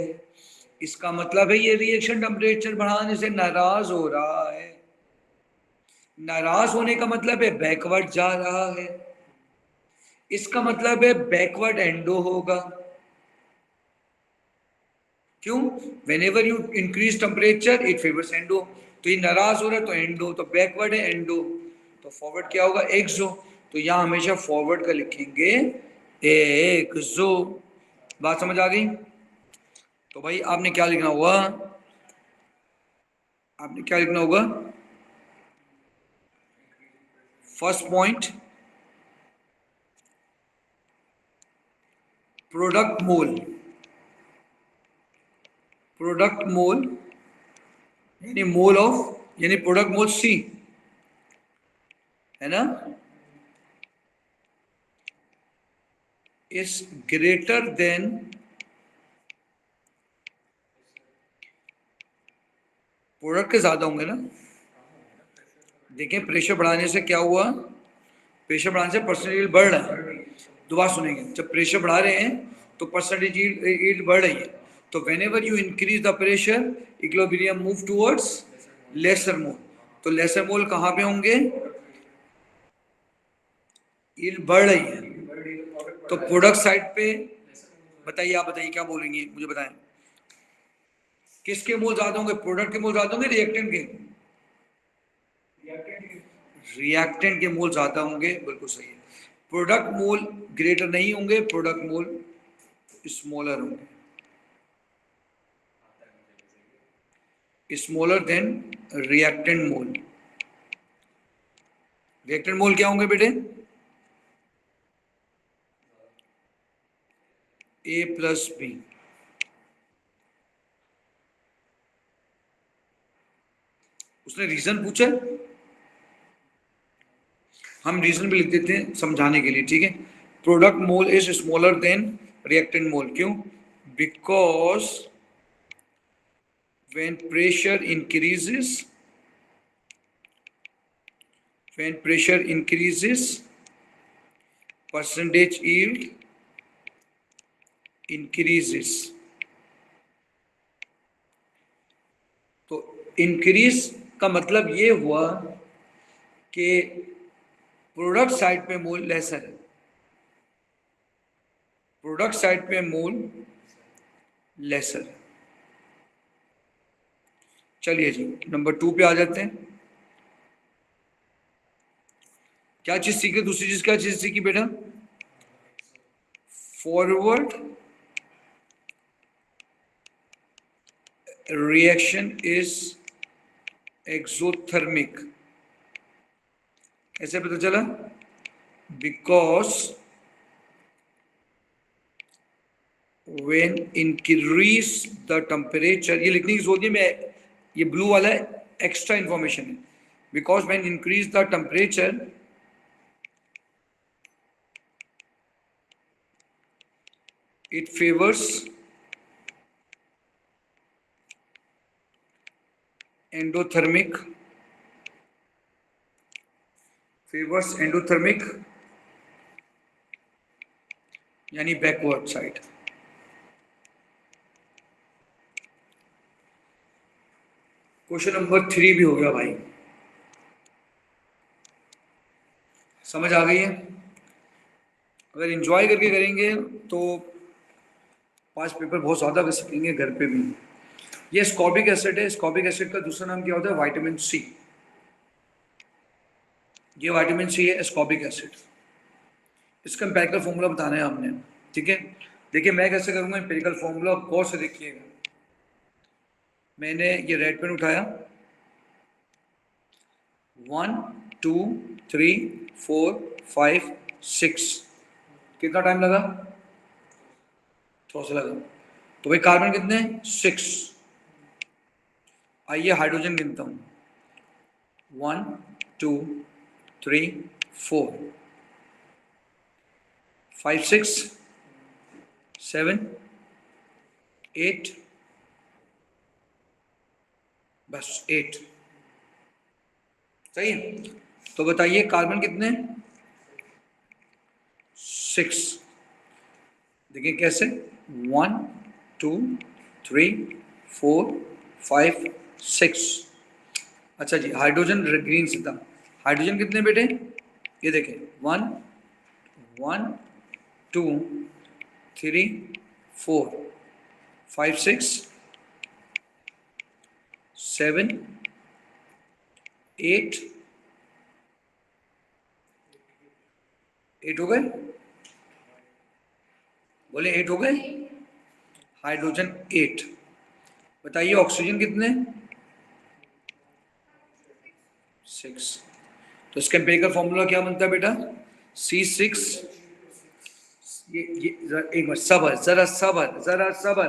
इसका मतलब है ये रिएक्शन टेम्परेचर बढ़ाने से नाराज हो रहा है। नाराज होने का मतलब है बैकवर्ड जा रहा है, इसका मतलब है बैकवर्ड एंडो होगा। क्यों? whenever you increase temperature it favors endo, तो ये नाराज हो रहा है तो एंडो, तो बैकवर्ड है एंडो, तो फॉरवर्ड क्या होगा? एक्सो। तो यहां हमेशा फॉरवर्ड का लिखेंगे एक्सो। बात समझ आ गई? तो भाई आपने क्या लिखना होगा? आपने क्या लिखना होगा? फर्स्ट पॉइंट प्रोडक्ट मोल, प्रोडक्ट मोल यानी मोल ऑफ, यानी प्रोडक्ट मोल सी है ना, इज ग्रेटर देन प्रोडक्ट के ज्यादा होंगे ना। देखें प्रेशर बढ़ाने से क्या हुआ, प्रेशर बढ़ाने से परसेंटेज बढ़ रहा है। दोबारा सुनेंगे, जब प्रेशर बढ़ा रहे हैं तो परसेंटेज यील्ड बढ़ रही है। तो whenever you increase the pressure equilibrium move towards lesser mole, तो लेसर मोल कहां पे होंगे? यील्ड बढ़ रही है, तो प्रोडक्ट साइड पे बताइए, आप बताइए क्या बोलेंगे, मुझे बताएं। किसके मोल ज्यादा होंगे? प्रोडक्ट के मोल ज्यादा होंगे रिएक्टेंट के? रिएक्टेंट के मोल ज्यादा होंगे, बिल्कुल सही है। प्रोडक्ट मोल ग्रेटर नहीं होंगे, प्रोडक्ट मोल स्मॉलर होंगे, स्मॉलर देन रिएक्टेंट मोल। रिएक्टेंट मोल क्या होंगे बेटे? ए प्लस बी। उसने रीजन पूछा, हम रीजन भी लिख देते हैं समझाने के लिए, ठीक है। Product mole is smaller than reactant mole, क्यों? Because when pressure increases, when pressure increases percentage yield increases। तो इंक्रीज का मतलब ये हुआ कि प्रोडक्ट साइड पे मोल लेसर है, प्रोडक्ट साइड पे मोल लेसर। चलिए जी नंबर 2 पे आ जाते हैं। क्या चीज सीखे? दूसरी चीज क्या चीज सीखी बेटा? Forward reaction is exothermic. कैसे पता चला? Because when increase the temperature, ये लिखने की जरूरत नहीं, मैं ये ब्लू वाला एक्स्ट्रा इंफॉर्मेशन है। Because when increase the temperature it favors endothermic, favors endothermic यानी बैकवर्ड साइड। क्वेश्चन नंबर 3 भी हो गया भाई। समझ आ गई है? अगर एंजॉय करके करेंगे तो 5 पेपर बहुत ज़्यादा कर सकेंगे घर पे भी। ये स्कॉर्बिक एसिड है। स्कॉर्बिक एसिड का दूसरा नाम क्या होता है? Vitamin C. ये विटामिन सी है स्कॉर्बिक एसिड। इसका एम्पिरिकल फॉर्मूला बताना है आपने, ठीक है? देखिए मैं कैसे करूंगा एम्पिरिकल फॉर्मूला, गौर से देखिएगा। मैंने ये रेड पेन उठाया, 1 2 3 4 5 6। कितना टाइम लगा? थोड़ा सा लगा। तो भाई कार्बन कितने? 6। आइए हाइड्रोजन गिनता हूं, 1 2 3 4 5 6 7 8, बस 8। सही है? तो बताइए कार्बन कितने? 6। देखिए कैसे, 1 2 3 4 5 6। अच्छा जी, हाइड्रोजन ग्रीन से था। हाइड्रोजन कितने बेटे? ये देखें, 1 1 2 3 4 5 6 7 8। 8 हो गए? बोले 8 हो गए? हाइड्रोजन 8। बताइए ऑक्सीजन कितने? 6। तो इसका एम्पिरिकल फॉर्मूला क्या बनता है बेटा? C6। ये एक बार सबर, जरा सबर।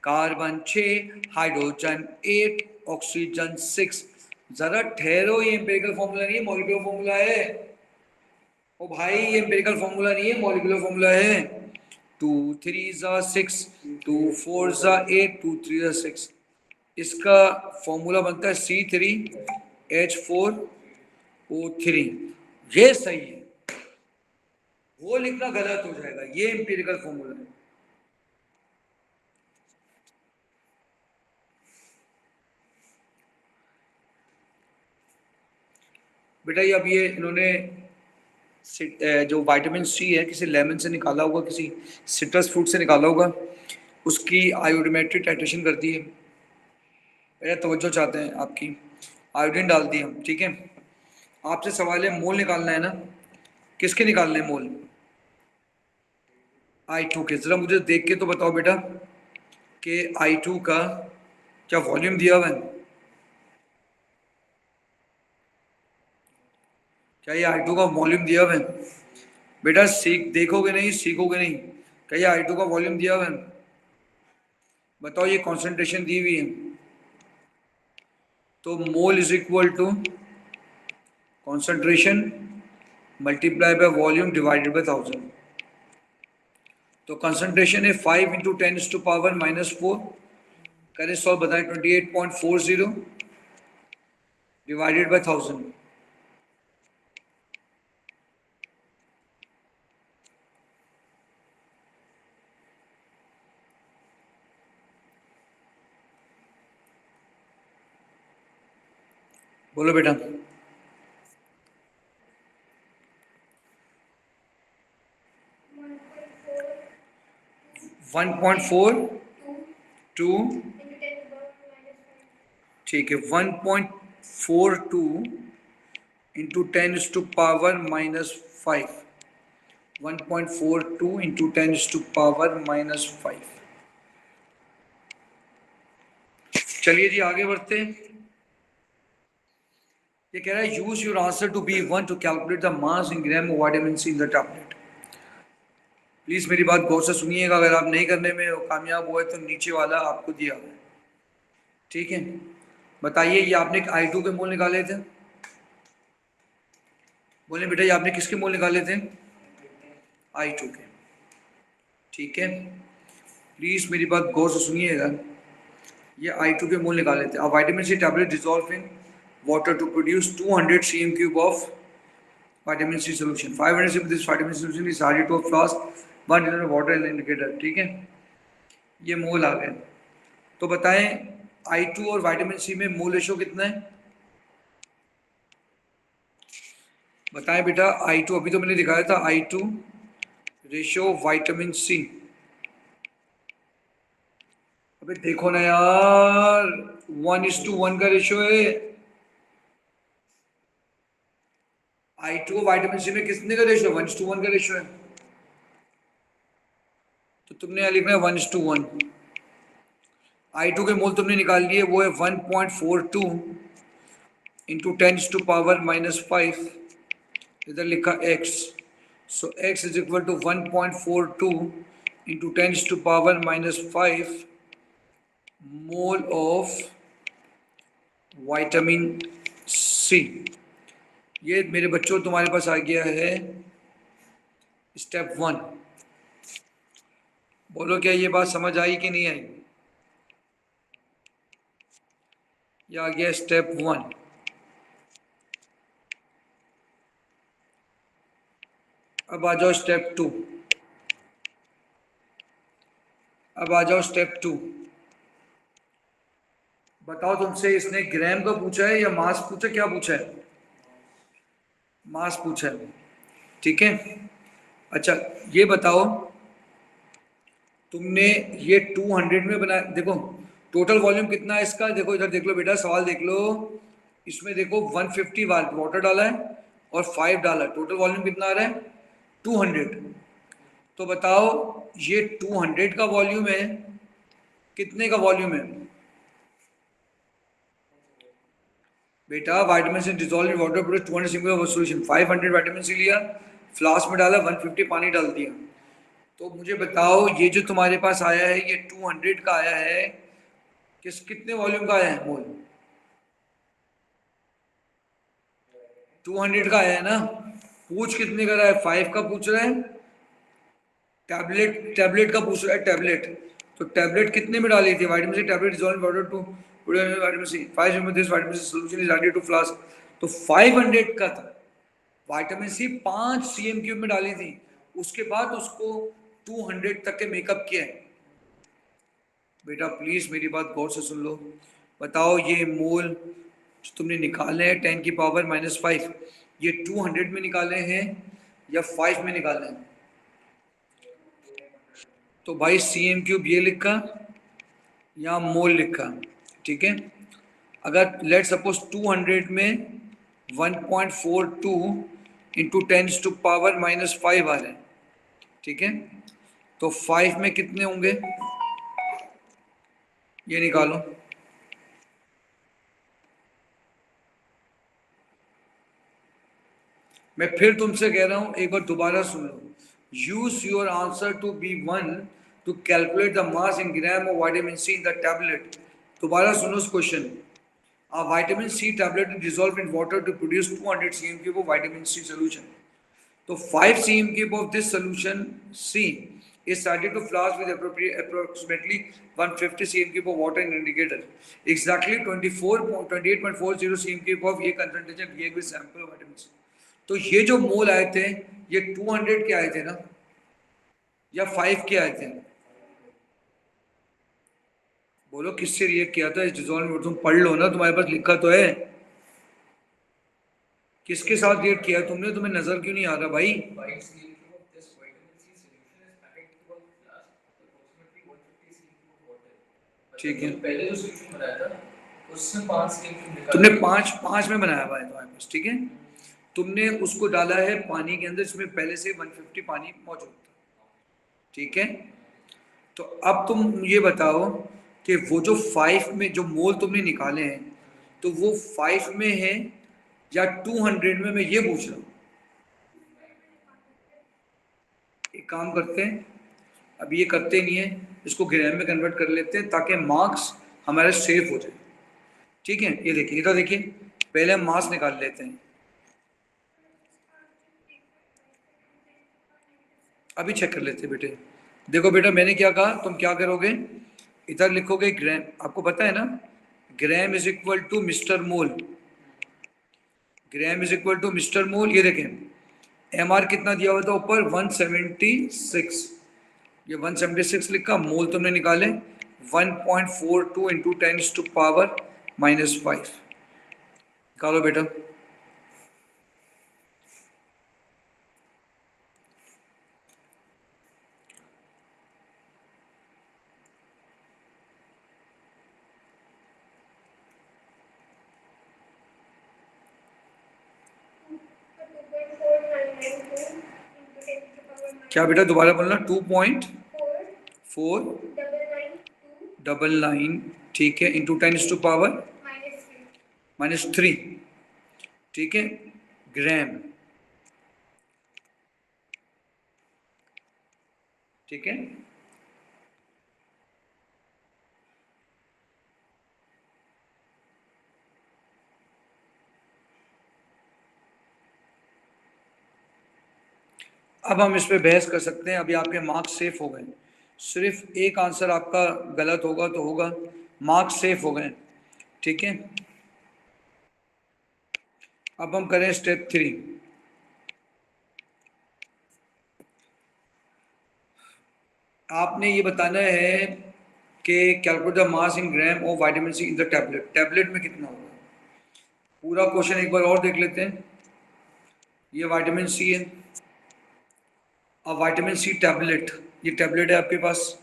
Carbon 6, hydrogen 8, oxygen 6। जरा ठहरो, ये एम्पिरिकल फॉर्मूला नहीं है, मॉलिक्यूलर फॉर्मूला है। ओ भाई ये एम्पिरिकल फॉर्मूला नहीं है, मॉलिक्यूलर फॉर्मूला है। 2 3 6, 2 4 8, 2 3 6। इसका फॉर्मूला बनता है C3H4O3। ये सही है, वो लिखना गलत हो जाएगा। ये एम्पिरिकल फॉर्मूला है। बेटा ये अब ये इन्होंने जो विटामिन सी है किसी लेमन से निकाला होगा, किसी सिट्रस फ्रूट से निकाला होगा, उसकी आयोडोमेट्रिक टाइट्रेशन कर दी है। मेरा तवज्जो चाहते हैं आपकी। आयोडीन डाल दी हम, ठीक है? आपसे सवाल है, मोल निकालना है ना? किसके निकालने हैं मोल? I2 के। जरा मुझे देख के तो बताओ बेटा कि I2 का क्या वॉल्यूम दिया हुआ है? क्या ये I2 का वॉल्यूम दिया हुआ है? बेटा सीख देखोगे नहीं, सीखोगे नहीं। क्या ये I2 का वॉल्यूम दिया हुआ है? बताओ, ये कॉन्सेंट्रेशन दी हुई है। तो mole is equal to concentration multiply by volume divided by 1000। तो कंसंट्रेशन है 5 इंटू 10⁻⁻⁴। करें सॉल्व, बताएं। 28.40 डिवाइडेड बाय 1000। बोलो बेटा। 1.42। ठीक है, 1.42 इंटू 10⁻⁻⁵। 1.42 इंटू 10⁻⁻⁵। चलिए जी आगे बढ़ते हैं। ये कह रहा है use your answer to be 1 to calculate the mass in gram of vitamin C in the tablet. Please मेरी बात गौर से सुनिएगा। अगर आप नहीं करने में कामयाब हुए तो नीचे वाला आपको दिया हुआ है, ठीक है? बताइए, ये आपने I2 के मोल निकाले थे। बोले बेटा ये आपने किसके मोल निकाले थे? I2 के, ठीक है? प्लीज मेरी बात गौर से सुनिएगा। ये I2 के मोल निकाले थे। अब vitamin C tablet dissolve in water to produce 200 cm³ of vitamin C solution. 500 cm this vitamin C solution is added to a flask, 1 liter of water indicator, ठीक है? ये मोल आ गए। तो बताएं I2 और विटामिन सी में मोल रेशो कितना है? बताएं बेटा I2, अभी तो मैंने दिखाया था I2 रेशियो विटामिन सी। अबे देखो ना यार, 1:1 का रेशियो है। I2 विटामिन सी में कितने का रेशियो? 1:1 का रेशियो है। तो तुमने यहाँ लिखना है 1:1। I2 के मोल तुमने निकाल लिए, वो है 1.42 इंटू 10⁻⁻5। इधर लिखा x, so x is equal to 1.42 into 10⁻⁻5 mole of vitamin C. ये मेरे बच्चों तुम्हारे पास आ गया है स्टेप 1। बोलो क्या ये बात समझ आई कि नहीं आई? ये आ गया स्टेप 1। अब आ जाओ स्टेप 2। अब आ जाओ स्टेप 2। बताओ तुमसे इसने ग्राम का पूछा है या मास पूछा, क्या पूछा है? मास पूछा है, ठीक है। अच्छा ये बताओ, तुमने ये 200 में बना, देखो टोटल वॉल्यूम कितना है इसका, देखो इधर देख लो बेटा, सवाल देख लो। इसमें देखो 150 वाटर डाला है और 5 डाला है, टोटल वॉल्यूम कितना आ रहा है? 200। तो बताओ ये 200 का वॉल्यूम है, कितने का वॉल्यूम है बेटा? Vitamin C dissolve in water produce 200 cm of solution. 500 vitamin C लिया, फ्लास्क में डाला, 150 पानी डाल दिया। तो मुझे बताओ ये जो तुम्हारे पास आया है ये 200 का आया है, कितने वॉल्यूम का आया है मोल? 200 का आया है ना। पूछ कितने का रहा है? 5 का पूछ रहा है। टैबलेट का पूछ रहा है, टैबलेट। तो टैबलेट कितने में डाली थी? Vitamin C tablet dissolve water to vitamin C 5 ml this vitamin C solution is added to flask. तो 500 का था, विटामिन सी 5 cm क्यूब में डाली थी, उसके बाद उसको 200 तक के मेकअप किया है। बेटा प्लीज मेरी बात गौर से सुन लो। बताओ ये मोल जो तुमने निकाले हैं 10⁻⁻5, ये 200 में निकाले हैं या 5 में निकाले हैं? तो भाई cm³ ये लिखा या मोल लिखा, ठीक है। अगर लेट सपोज 200 में 1.42 इंटू 10⁻⁻5 आ रहे हैं, ठीक है। तो 5 में कितने होंगे ये निकालो। मैं फिर तुमसे कह रहा हूं, एक बार दोबारा सुन लो। Use your answer to be 1 to calculate the mass in gram of vitamin C in the tablet. दोबारा सुनो इस question. A vitamin C tablet is dissolved in water to produce 200 cm³ of vitamin C solution. So 5 cm³ of this solution C is added to flask with approximately 150 cm³ of water in indicator. Exactly 28.40 cm³ of ये concentration दिए गए sample of vitamin C. तो ये जो मोल आए थे ये 200 के आए थे ना, या 5 के आए थे? बोलो किससे रिएक्ट किया था इस डिसॉल्व में? तुम पढ़ लो ना, तुम्हारे पास लिखा तो है। किसके साथ रिएक्ट किया तुमने? तुम्हें नजर क्यों नहीं आ रहा भाई? ठीक है, पहले जो सॉल्यूशन बनाया था उसमें 5 cm तुमने 5 में बनाया हुआ है तुम्हारे पास, ठीक है। तुमने उसको डाला है पानी के अंदर, इसमें पहले से 150 पानी मौजूद था, ठीक है। तो अब तुम ये बताओ कि वो जो 5 में जो मोल तुमने निकाले हैं, तो वो 5 में है या 200 में? मैं ये पूछ रहा हूँ। एक काम करते हैं, अब ये करते नहीं है, इसको ग्राम में कन्वर्ट कर लेते हैं ताकि मार्क्स हमारे सेफ हो जाए, ठीक है। ये देखिए, इधर देखिए, पहले हम मास निकाल लेते हैं। अभी चेक कर लेते हैं बेटे। देखो बेटा मैंने क्या कहा, तुम क्या करोगे, इधर लिखोगे ग्राम, आपको पता है ना gram is equal to mister mole. Gram is equal to mister mole. ये देखें एम आर कितना दिया हुआ था ऊपर, 176। ये 176 लिखा, मोल तुमने निकाले 1.42 इंटू 10⁻⁻5। निकालो बेटा। क्या बेटा दोबारा बोलना, 2.499, ठीक है, इंटू 10⁻⁻³ -3, ठीक है, ग्राम, ठीक है। अब हम इस पे बहस कर सकते हैं, अभी आपके मार्क्स सेफ हो गए, सिर्फ एक आंसर आपका गलत होगा तो होगा, मार्क्स सेफ हो गए, ठीक है। अब हम करें स्टेप 3। आपने ये बताना है कि calculate the mass in gram of vitamin C in the tablet, tablet में कितना होगा। पूरा क्वेश्चन एक बार और देख लेते हैं। ये विटामिन सी है, अब विटामिन सी टैबलेट, ये टैबलेट है आपके पास,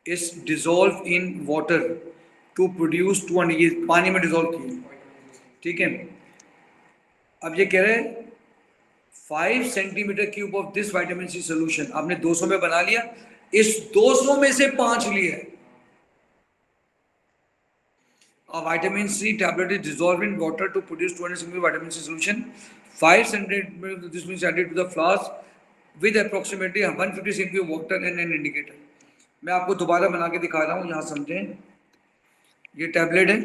is dissolve in water to produce 200, ये पानी में डिजोल्व किए, ठीक है। अब ये कह रहे हैं 5 centimetre cube of this vitamin C solution, आपने 200 में बना लिया, इस 200 में से 5 लिया है। A vitamin C tablet is dissolved in water to produce 200 ml vitamin C solution. 5 centimeters of this means added to the flask with approximately 150 cl of water and an indicator. मैं आपको दोबारा बना के दिखा रहा हूँ, यहाँ समझें। ये टैबलेट है,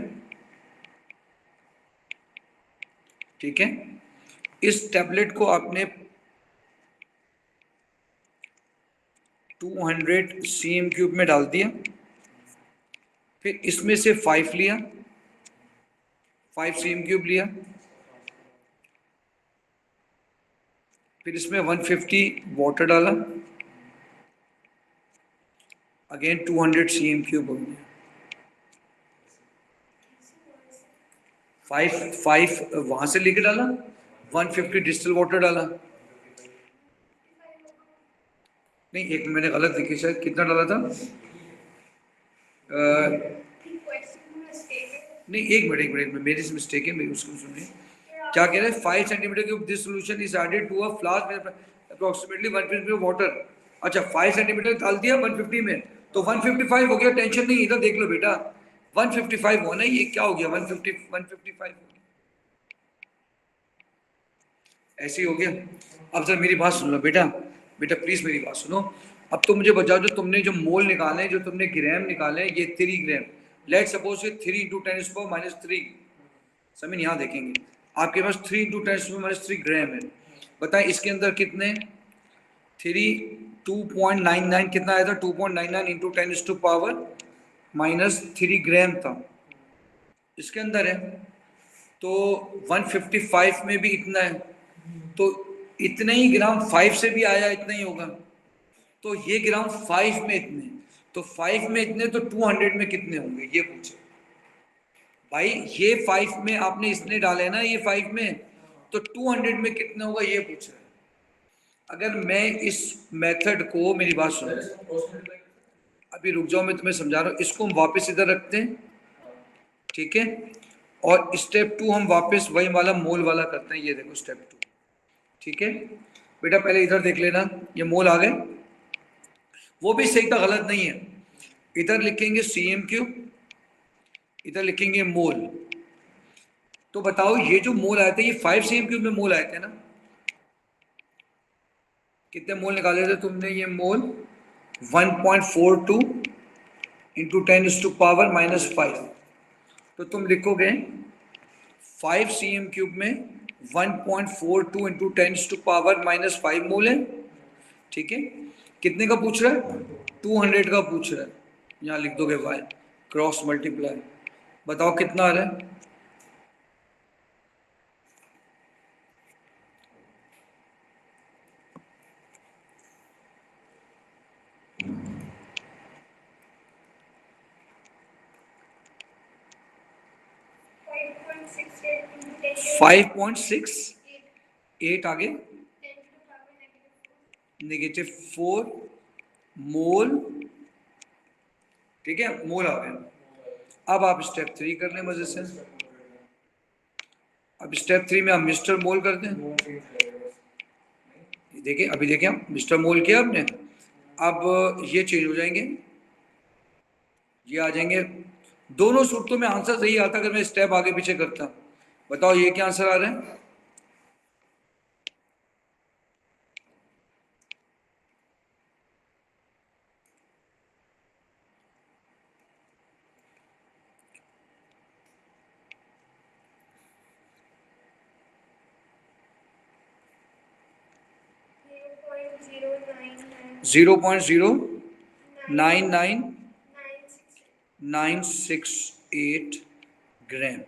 ठीक है। इस टैबलेट को आपने 200 cm³ में डाल दिया, फिर इसमें से 5 लिया, 5 cm³ लिया, फिर इसमें 150 वाटर डाला, अगेन 200 cm³ हो गया, 5 वहां से लेके डाला, 150 डिस्टिल वाटर डाला, नहीं एक मैंने गलत लिखी शायद, कितना डाला था, नहीं एक मिनट मेरी मिस्टेक है, मेरी उसको सुनिए। क्या कह रहे हैं, 5 centimetre cube this solution is added to a flask में अप्रोक्सीमेटली 150 वाटर। अच्छा 5 सेंटीमीटर डाल दिया 150 में, तो 155 हो गया, टेंशन नहीं, इधर देख लो बेटा, 155 होना, ये क्या हो गया, 155 हो गया, ऐसे ही हो गया। अब सर मेरी बात सुन लो बेटा, बेटा प्लीज मेरी बात सुनो। अब तो मुझे बताओ, जो तुमने जो मोल निकाले, जो तुमने ग्राम निकाले, ये 3 ग्राम, लेट सपोज ये 3 × 10⁻³ समय यहाँ देखेंगे, आपके पास 3 × 10⁻³ ग्राम है। बताएं इसके अंदर कितने, 2.99 कितना आया था, 2.99 × 10⁻³ ग्राम था इसके अंदर है। तो 155 में भी इतना है, तो इतने ही ग्राम 5 से भी आया, इतना ही होगा। तो ये ग्राम 5 में इतने, तो 5 में इतने, तो 200 में कितने होंगे ये पूछे भाई। ये 5 में आपने इसने डाले ना, ये 5 में, तो 200 में कितने होगा ये पूछ रहा है। अगर मैं इस मेथड को, मेरी बात सुनो, अभी रुक जाओ, मैं तुम्हें समझा रहा हूँ, इसको हम वापस इधर रखते हैं, ठीक है, और स्टेप 2 हम वापस वही वाला मोल वाला करते हैं। ये देखो स्टेप 2, ठीक है बेटा, पहले इधर देख लेना, ये मोल आ गए, वो भी सही था, गलत नहीं है। इधर लिखेंगे cm³, इधर लिखेंगे मोल। तो बताओ ये जो मोल आए थे, ये 5 cm³ में मोल आए थे ना, कितने मोल निकाले थे तुमने, ये मोल 1.42 × 10⁻⁻5। तो तुम लिखोगे 5 cm³ में 1.42 × 10⁻⁻5 मोल है, ठीक है। कितने का पूछ रहा है, 200 का पूछ रहा है, यहाँ लिख दोगे y क्रॉस मल्टीप्लाई, बताओ कितना आ रहा है, -5.68 आगे -4 मोल, ठीक है, मोल आ गए। अब आप स्टेप 3 कर लें मजे से। अब स्टेप 3 में हम मिस्टर मोल करते हैं, देखें, अभी देखें आप, मिस्टर मोल किया आपने, अब ये चेंज हो जाएंगे, ये आ जाएंगे। दोनों सूत्रों में आंसर सही आता अगर मैं स्टेप आगे पीछे करता। बताओ ये क्या आंसर आ रहा है? 0.09968 ग्राम,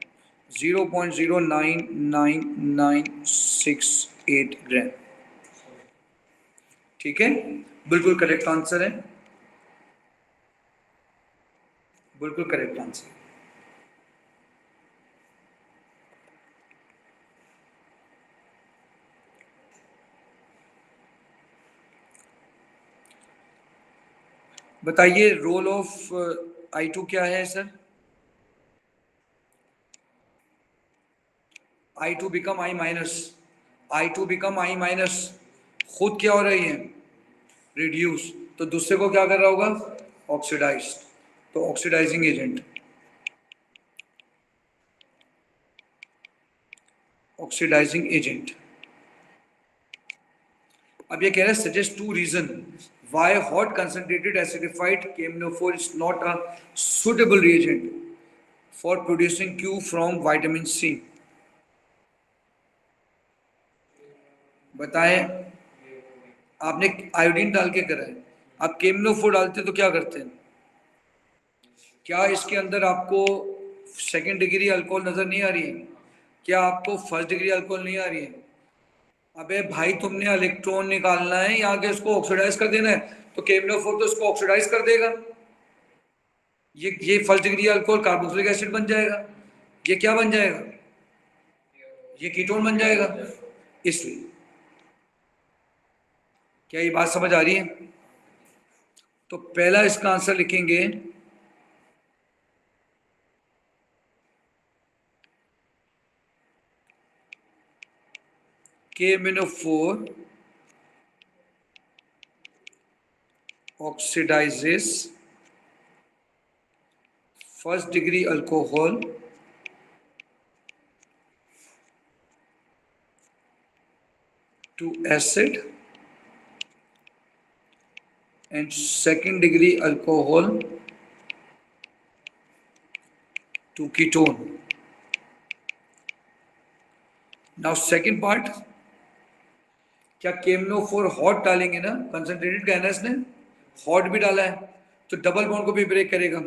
0.09968 ग्राम। ठीक है, बिल्कुल करेक्ट आंसर है, बिल्कुल करेक्ट आंसर। बताइए रोल ऑफ I2 क्या है sir? I2 become I minus, I2 become I minus, खुद क्या हो रही है? रिड्यूस, तो दूसरे को क्या कर रहा होगा? ऑक्सीडाइज, तो ऑक्सीडाइजिंग एजेंट, ऑक्सीडाइजिंग एजेंट। अब ये कह रहे हैं suggest to reason why hot concentrated acidified KMnO4 is not a suitable reagent for producing Q from vitamin C। बताएं, आपने आयोडीन डाल के करा है, आप KMnO4 डालते तो क्या करते हैं? क्या इसके अंदर आपको सेकेंड डिग्री अल्कोहल नजर नहीं आ रही है? क्या आपको फर्स्ट डिग्री अल्कोहल नहीं आ रही है? अबे भाई तुमने इलेक्ट्रॉन निकालना है या आगे इसको ऑक्सीडाइज कर देना है, तो KMnO4 तो इसको ऑक्सीडाइज कर देगा, ये first degree alcohol carboxylic acid बन जाएगा, ये क्या बन जाएगा? ये कीटोन बन जाएगा। इसलिए क्या ये बात समझ आ रही है? तो पहला इसका आंसर लिखेंगे KMnO4 oxidizes first degree alcohol to acid and second degree alcohol to ketone. Now second part, क्या KMnO4 हॉट डालेंगे ना, कंसंट्रेटेड का है इसने, हॉट भी डाला है तो डबल बॉन्ड को भी ब्रेक करेगा।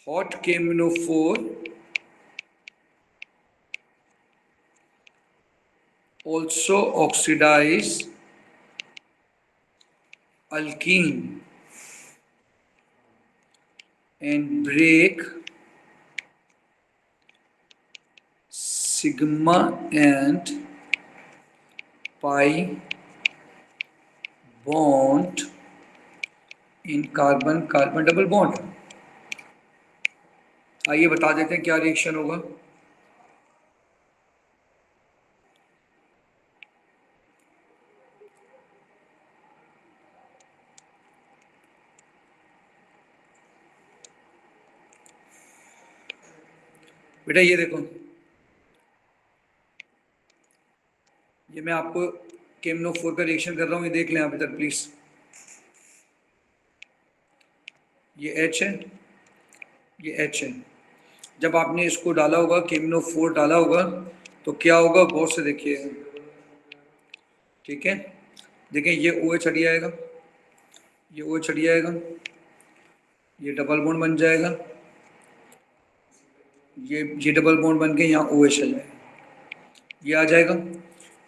Hot KMnO4 also oxidize alkene and break sigma and pi bond in carbon carbon double bond. आइए बता देते हैं क्या रिएक्शन होगा। बेटा ये देखो, ये मैं आपको KMnO4 का रिएक्शन कर रहा हूँ, ये देख लें आप इधर प्लीज। ये H है, ये H है। जब आपने इसको डाला होगा, KMnO4 डाला होगा, तो क्या होगा गौर से देखिए। ठीक है, देखें ये OH हट जाएगा, ये OH हट जाएगा, ये डबल बॉन्ड बन जाएगा, ये डबल बॉन्ड बन के यहाँ OH आ जाएगा, ये आ जाएगा।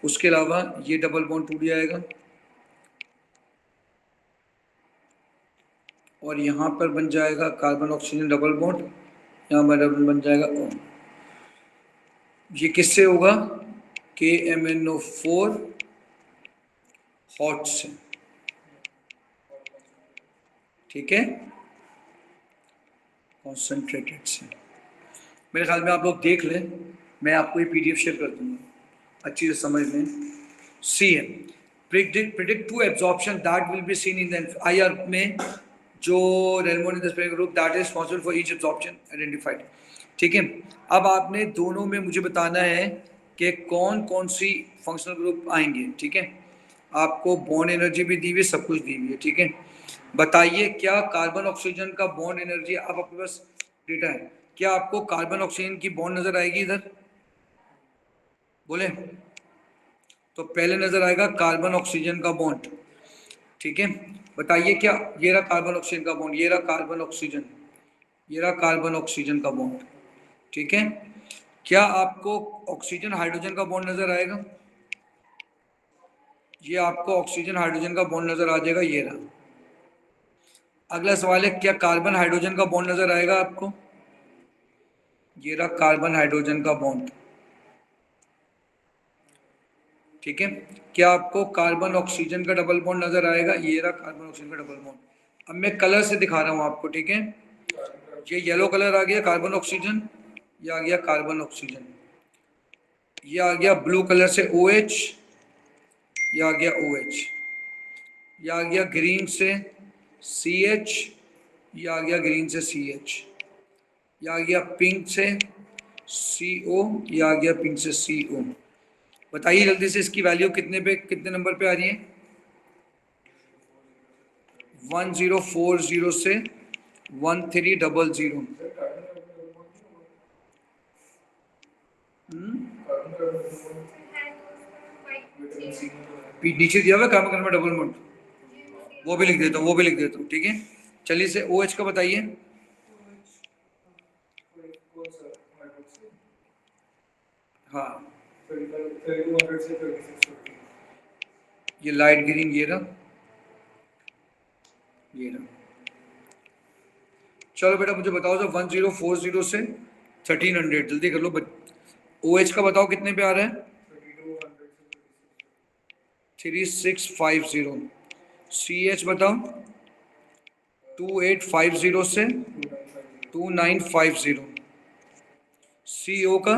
उसके अलावा ये डबल बॉन्ड टूट जाएगा और यहाँ पर बन जाएगा कार्बन ऑक्सीजन डबल बॉन्ड, यहाँ पर डबल बन जाएगा O। ये किससे होगा? KMnO4 हॉट से। ठीक है, कॉन्सेंट्रेटेड से। मेरे ख्याल में आप लोग देख लें, मैं आपको ये PDF शेयर कर दूंगा, अच्छी से समझ लें। सी है। Predict to absorption that will be seen in the IR में जो रेलमोन group that is responsible for each absorption identified. ठीक है, अब आपने दोनों में मुझे बताना है कि कौन कौन सी फंक्शनल ग्रुप आएंगे। ठीक है, आपको बॉन्ड एनर्जी भी दी हुई, सब कुछ दी हुई है। ठीक है, बताइए क्या कार्बन ऑक्सीजन का बॉन्ड एनर्जी, अब आपके पास डेटा है, क्या आपको कार्बन ऑक्सीजन की बॉन्ड नजर आएगी इधर? बोले तो पहले नजर आएगा कार्बन ऑक्सीजन का बॉन्ड। ठीक है, बताइए क्या, ये रहा कार्बन ऑक्सीजन का बॉन्ड, ये रहा कार्बन ऑक्सीजन, ये रहा कार्बन ऑक्सीजन का बॉन्ड। ठीक है, क्या आपको ऑक्सीजन हाइड्रोजन का बॉन्ड नजर आएगा? ये आपको ऑक्सीजन हाइड्रोजन का बॉन्ड नजर आ जाएगा, ये रहा। अगला सवाल है, क्या कार्बन हाइड्रोजन का बॉन्ड नजर आएगा आपको? ये रहा कार्बन हाइड्रोजन का बॉन्ड। ठीक है, क्या आपको कार्बन ऑक्सीजन का डबल बॉन्ड नजर आएगा? ये रहा कार्बन ऑक्सीजन का डबल बॉन्ड। अब मैं कलर से दिखा रहा हूं आपको। ठीक है, ये येलो कलर आ गया कार्बन ऑक्सीजन, ये आ गया कार्बन ऑक्सीजन, ये आ गया ब्लू कलर से OH, ये आ गया OH, ये आ गया ग्रीन से CH, ये आ गया ग्रीन से CH, ये आ गया पिंक से CO, ये आ गया पिंक से CO। बताइए जल्दी से इसकी वैल्यू कितने नंबर पे आ रही है? 1040 से 1300। नीचे दिया हुआ कार्बन में डबल बॉन्ड, वो भी लिख देता हूँ, वो भी लिख देता हूँ। ठीक है, चलिए से OH का बताइए। हाँ, ये लाइट ग्रीन, ये रहा, ये रहा। चलो बेटा मुझे बताओ, जो 1040 से 1300, जल्दी कर लो। OH का बताओ कितने पे आ रहा है? 3650। CH बताओ 2850 से 2950। CO का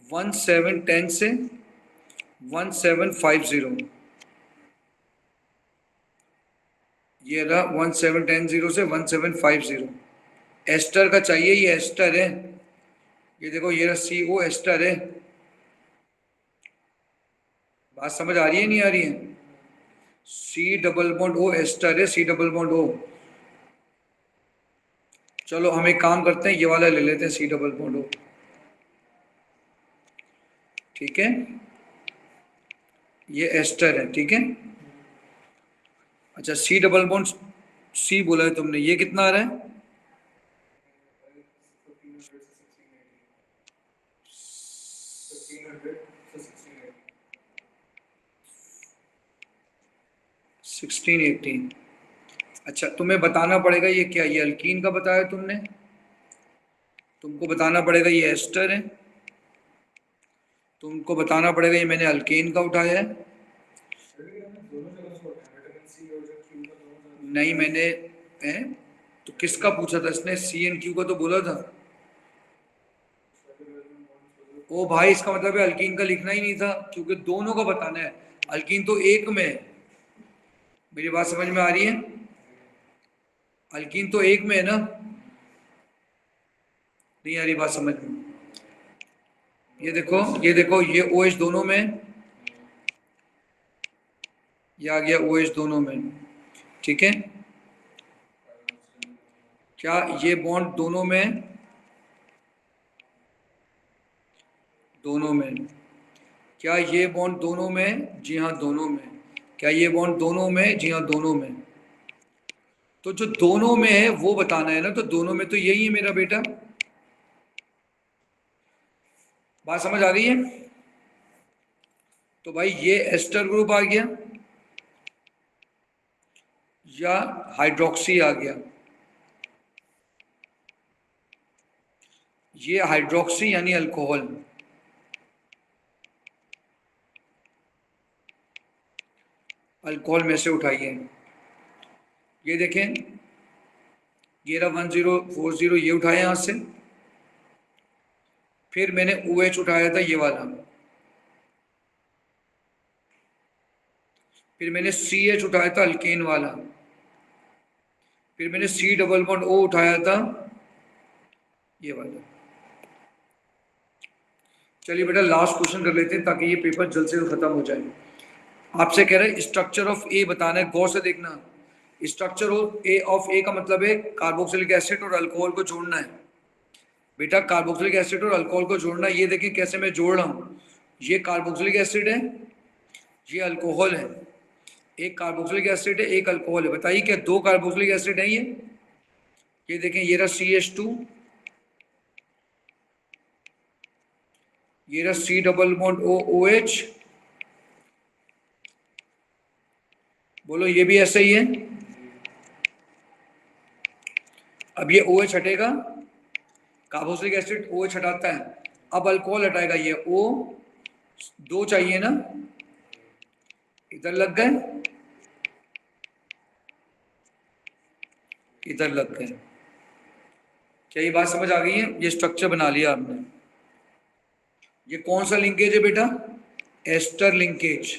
1710 से 1750। ये रहा 1710 से 1750। एस्टर का चाहिए, ये एस्टर है, ये देखो ये रहा CO एस्टर है। बात समझ आ रही है नहीं आ रही है? C double bond O ester है, C डबल बॉन्ड O। चलो हम एक काम करते हैं, ये वाला ले लेते हैं C डबल बॉन्ड O। ठीक है, ये एस्टर है। ठीक है, अच्छा C डबल बॉन्ड C बोला है तुमने, ये कितना आ रहा है? 1618। अच्छा तुम्हें बताना पड़ेगा ये क्या, ये अल्कीन का बताया तुमने, तुमको बताना पड़ेगा ये एस्टर है, तुमको बताना पड़ेगा ये मैंने अल्केन का उठाया है। नहीं मैंने है तो किसका पूछा था इसने? CN Q का तो बोला था। ओ भाई इसका मतलब है अल्कीन का लिखना ही नहीं था, क्योंकि दोनों का बताना है। अल्कीन तो एक में है, मेरी बात समझ में आ रही है? अल्कीन तो एक में है ना, नहीं आ रही बात समझ में? ये देखो ये देखो, ये OH दोनों में, ये आ गया OH दोनों में। ठीक है, क्या ये बॉन्ड दोनों में? दोनों में। क्या ये बॉन्ड दोनों में? जी हाँ दोनों में। क्या ये बॉन्ड दोनों में? जी हाँ दोनों में। तो जो दोनों में है वो बताना है ना, तो दोनों में तो यही है मेरा बेटा। बात समझ आ रही है? तो भाई ये एस्टर ग्रुप आ गया या हाइड्रोक्सी आ गया, ये हाइड्रोक्सी यानी अल्कोहल। अल्कोहल में से उठाइए, ये देखें, ये रहा 1040, ये उठाया यहां से, फिर मैंने OH उठाया था ये वाला, फिर मैंने CH उठाया था अल्केन वाला, फिर मैंने C डबल बॉन्ड O उठाया था ये वाला। चलिए बेटा लास्ट क्वेश्चन कर लेते हैं ताकि ये पेपर जल्द से जल्द खत्म हो जाए। आपसे कह रहे हैं स्ट्रक्चर ऑफ ए बताना है, गौर से देखना। स्ट्रक्चर ऑफ ए का मतलब है कार्बोक्सिलिक एसिड और अल्कोहल को जोड़ना है। बेटा कार्बोक्सिलिक एसिड और अल्कोहल को जोड़ना है, ये देखें कैसे मैं जोड़ रहा हूँ। ये कार्बोक्सिलिक एसिड है, ये अल्कोहल है, एक कार्बोक्सिलिक एसिड है एक अल्कोहल है। बताइए क्या दो कार्बोक्सिलिक एसिड है ये देखें, ये रहा CH2, ये रहा C double bond O OH, बोलो ये भी ऐसा ही है। अब ये OH हटेगा, कार्बोक्सिलिक एसिड OH हटाता है, अब अल्कोहल हटाएगा, ये O दो चाहिए ना, इधर लग गए इधर लग गए। क्या ये बात समझ आ गई है? ये स्ट्रक्चर बना लिया आपने। ये कौन सा लिंकेज है बेटा? Ester linkage.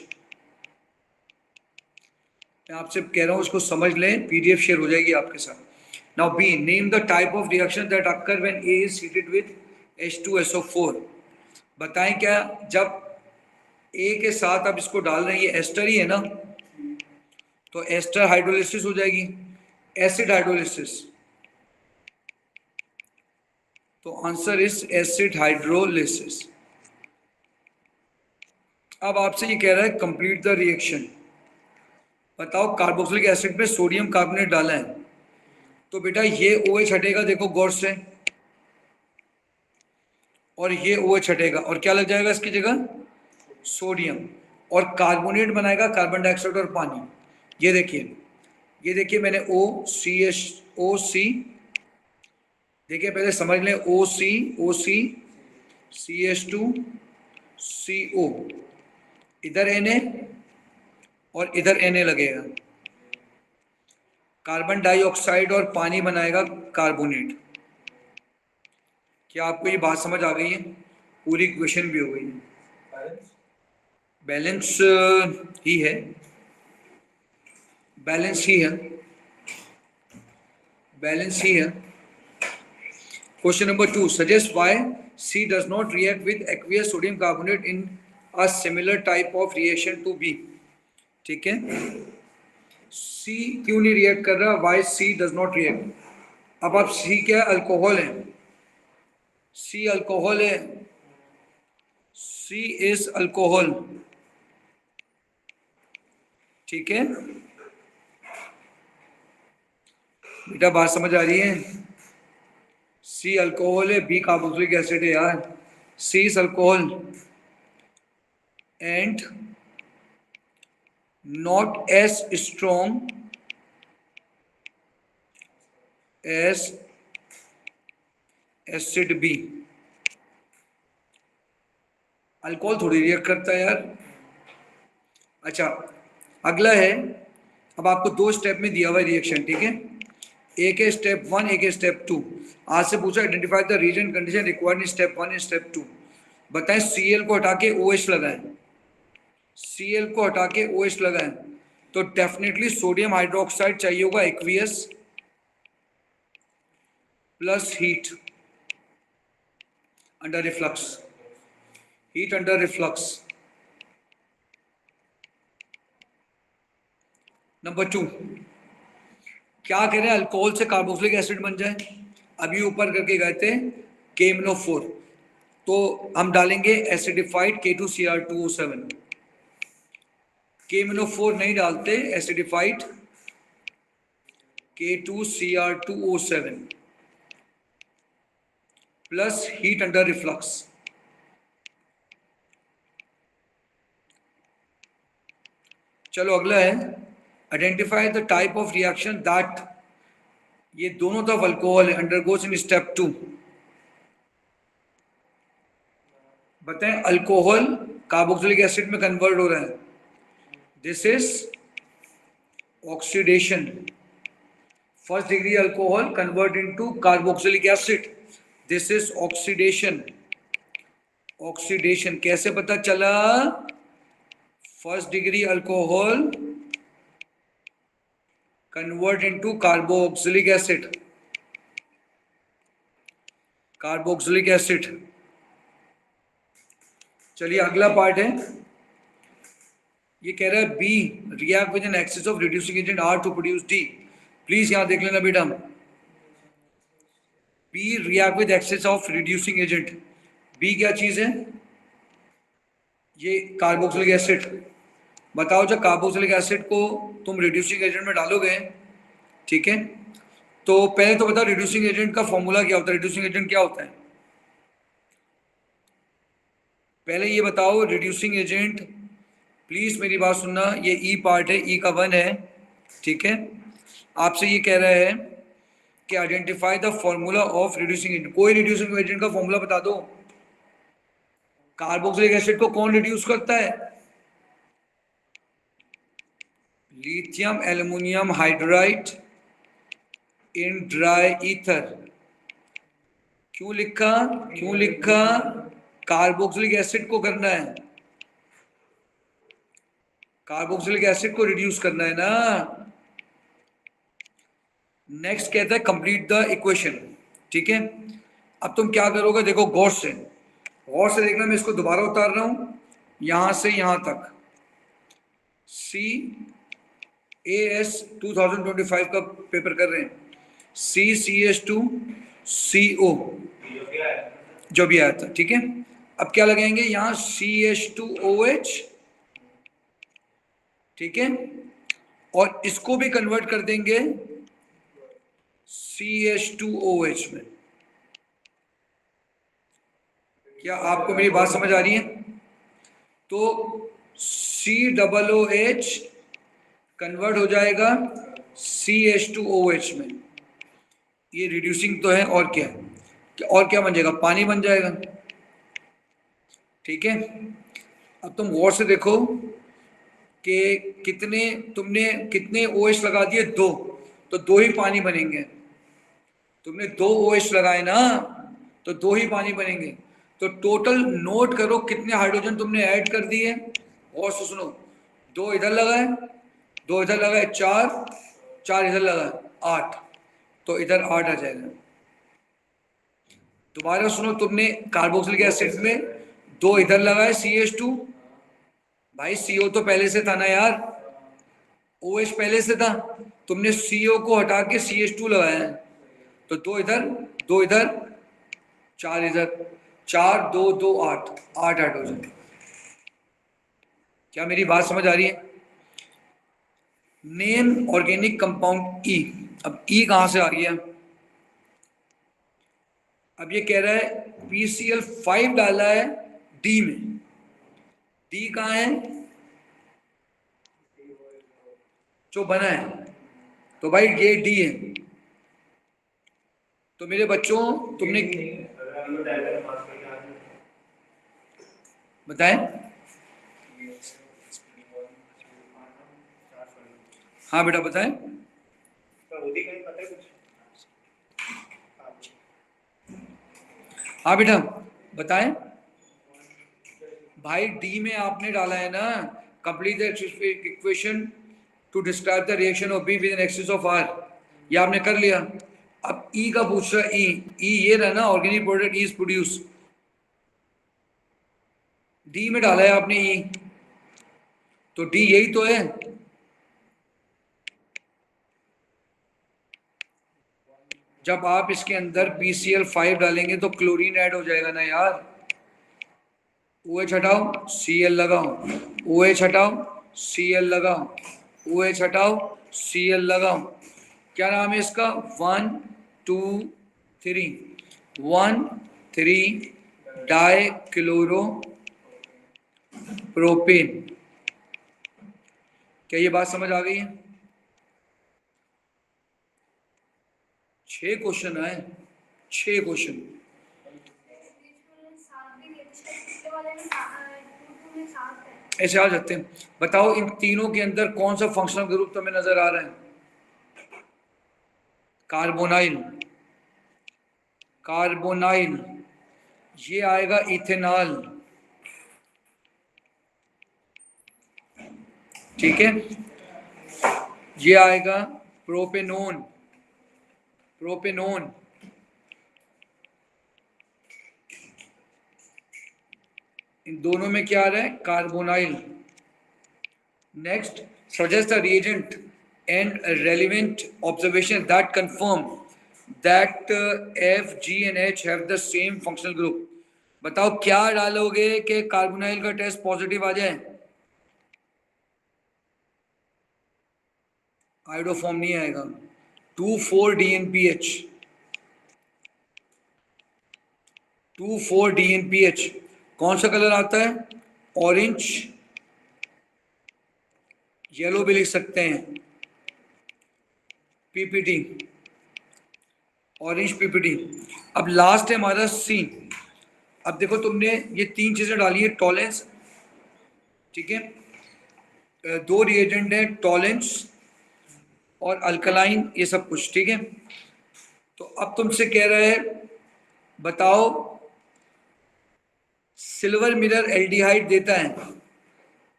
मैं आपसे कह रहा हूं इसको समझ लें, PDF शेयर हो जाएगी आपके साथ। Now B, name the type of reaction that occur when A is heated with H2SO4। बताएं क्या जब A के साथ आप इसको डाल रहे हैं, ये एस्टर ही है ना, तो एस्टर हाइड्रोलिसिस हो जाएगी, एसिड हाइड्रोलिसिस। तो आंसर इज एसिड हाइड्रोलिसिस। अब आपसे ये कह रहा है कंप्लीट द रिएक्शन। बताओ कार्बोक्सिलिक एसिड में सोडियम कार्बोनेट डाला है, तो बेटा ये OH हटेगा, देखो गौर से, और ये OH हटेगा, और क्या लग जाएगा इसकी जगह? सोडियम, और कार्बोनेट बनाएगा कार्बन डाइऑक्साइड और पानी। ये देखिए मैंने OC, देखिए पहले समझ लें, OC CH2 CO, इधर Na और इधर Na लगेगा, कार्बन डाइऑक्साइड और पानी बनाएगा कार्बोनेट। क्या आपको ये बात समझ आ गई है? पूरी इक्वेशन भी हो गई है। बैलेंस ही है, बैलेंस ही है, बैलेंस ही है। Question number 2, suggest why C does not react with aqueous sodium carbonate in a similar type of reaction to B। ठीक है, C क्यों नहीं रिएक्ट कर रहा? Why C does not react? अब आप C क्या है? अल्कोहल है, C अल्कोहल है, C इज अल्कोहल। ठीक है बेटा, बात समझ आ रही है? C अल्कोहल है, B कार्बोक्सिलिक एसिड है यार। C is alcohol and not as strong as acid B। Alcohol थोड़ी रिएक्ट करता है यार। अच्छा अगला है, अब आपको दो स्टेप में दिया हुआ है रिएक्शन, ठीक है, एक है स्टेप 1, एक है स्टेप 2। आज से पूछा identify the reason condition required in step 1 and step 2। बताएं Cl को हटा के OH लगाएं, Cl को हटा के OH लगाएं, तो डेफिनेटली सोडियम हाइड्रोक्साइड चाहिए होगा aqueous plus heat under reflux, heat under reflux. Number 2, क्या करें अल्कोहल से कार्बोक्सिलिक एसिड बन जाए? अभी ऊपर करके गए थे KMnO4, तो हम डालेंगे एसिडिफाइड K2Cr2O7। KMnO4 नहीं डालते, acidified K2Cr2O7 plus heat under reflux. चलो अगला है identify the type of reaction that, ये दोनों तरफ अल्कोहल है, अंडरगोस इन स्टेप 2। बताएं अल्कोहल कार्बोक्सिलिक एसिड में कन्वर्ट हो रहा है, this is oxidation. First degree alcohol convert into carboxylic acid, this is oxidation. Oxidation कैसे पता चला? First degree alcohol convert into carboxylic acid. Carboxylic acid. चलिए अगला पार्ट है, ये कह रहा है B react with an excess of reducing agent R to produce D. Please यहां देख लेना बेटा, B react with excess of reducing agent. B क्या चीज है? ये कार्बोक्सिलिक एसिड। बताओ जब कार्बोक्सिलिक एसिड को तुम रिड्यूसिंग एजेंट में डालोगे, ठीक है, तो पहले तो बताओ रिड्यूसिंग एजेंट का फॉर्मूला क्या होता है? रिड्यूसिंग एजेंट क्या होता है? पहले ये बताओ रिड्यूसिंग एजेंट, प्लीज मेरी बात सुनना, ये ई पार्ट है, ई का 1 है, ठीक है। आपसे ये कह रहा है कि identify the formula of reducing agent. कोई रिड्यूसिंग एजेंट का फॉर्मूला बता दो। कार्बोक्सिलिक एसिड को कौन रिड्यूस करता है? Lithium aluminium hydride in dry ether. क्यों लिखा? क्यों लिखा? कार्बोक्सिलिक एसिड को करना है, कार्बोक्सिलिक एसिड को रिड्यूस करना है ना। नेक्स्ट कहता है कंप्लीट द इक्वेशन, ठीक है। अब तुम क्या करोगे? देखो गौर से, गौर से देखना, मैं इसको दोबारा उतार रहा हूं, यहां से यहां तक। CAS 2025 का पेपर कर रहे हैं, CCH2CO जो भी आया था, ठीक है। अब क्या लगाएंगे यहां? CH2OH, ठीक है, और इसको भी कन्वर्ट कर देंगे CH2OH में। क्या आपको मेरी बात समझ आ रही है? तो COOH कन्वर्ट हो जाएगा CH2OH में। ये रिड्यूसिंग तो है, और क्या, और क्या बन जाएगा? पानी बन जाएगा, ठीक है। अब तुम गौर से देखो कि कितने OH लगा दिए? 2, तो 2 ही पानी बनेंगे। तुमने 2 OH लगाए ना, तो 2 ही पानी बनेंगे। तो टोटल नोट करो कितने हाइड्रोजन तुमने ऐड कर दिए। और सुनो, 2 इधर लगाए, 2 इधर लगाए, 4 इधर लगाए, 8, तो इधर 8 आ जाएगा। दोबारा सुनो, तुमने कार्बोक्सिलिक एसिड में 2 इधर लगाए CH2, भाई CO तो पहले से था ना यार, OH पहले से था, तुमने CO को हटा के CH2 लगाया है, तो 2 इधर, 2 इधर, 4 इधर, 4 2 2 8 हाइड्रोजन। क्या मेरी बात समझ आ रही है? नेम ऑर्गेनिक कंपाउंड ई। अब ई कहां से आ गया? अब ये कह रहा है PCl5 डाला है डी में। डी कहां है जो बना है? तो भाई ये डी है। तो मेरे बच्चों तुमने बताएं। हाँ बेटा बताएं। हाँ बेटा बताएं। भाई डी में आपने डाला है ना, complete the equation to describe the reaction of B with an excess of R, ये आपने कर लिया। अब ई का पूछ रहा है, ई ये रहा ना, organic product is produce. D में डाला है आपने ई, तो डी यही तो है। जब आप इसके अंदर PCl5 डालेंगे तो क्लोरीन ऐड हो जाएगा ना यार। OH हटाओ, Cl लगाओ, OH हटाओ, Cl लगाओ, OH हटाओ, Cl लगाओ। क्या नाम है इसका? 1 2 3 1 3 डाई क्लोरो प्रोपेन। क्या ये बात समझ आ गई है? 6 क्वेश्चन आए, 6 क्वेश्चन। ऐसे आ जाते हैं। बताओ इन तीनों के अंदर कौन सा फंक्शनल ग्रुप तुम्हें नजर आ रहा है? Carbonyl, carbonyl. ये आएगा इथेनॉल, ठीक है, ये आएगा प्रोपेनोन, प्रोपेनोन, इन दोनों में क्या आ रहा है? Carbonyl. Next, suggest a reagent and a relevant observation that confirm that F, G and H have the same functional group. बताओ क्या डालोगे कि कार्बोनाइल का टेस्ट पॉजिटिव आ जाए? आइडोफॉर्म नहीं आएगा. 2,4-DNPH, 2,4-DNPH. कौन सा कलर आता है? ऑरेंज, येलो भी लिख सकते हैं. PPT, orange PPT. अब लास्ट है हमारा सी. अब देखो तुमने ये तीन चीजें डाली है. टॉलेंस, ठीक है, दो रिएजेंट है, टॉलेंस और अल्कलाइन, ये सब कुछ ठीक है. तो अब तुमसे कह रहा है बताओ सिल्वर मिरर एल्डिहाइड देता है,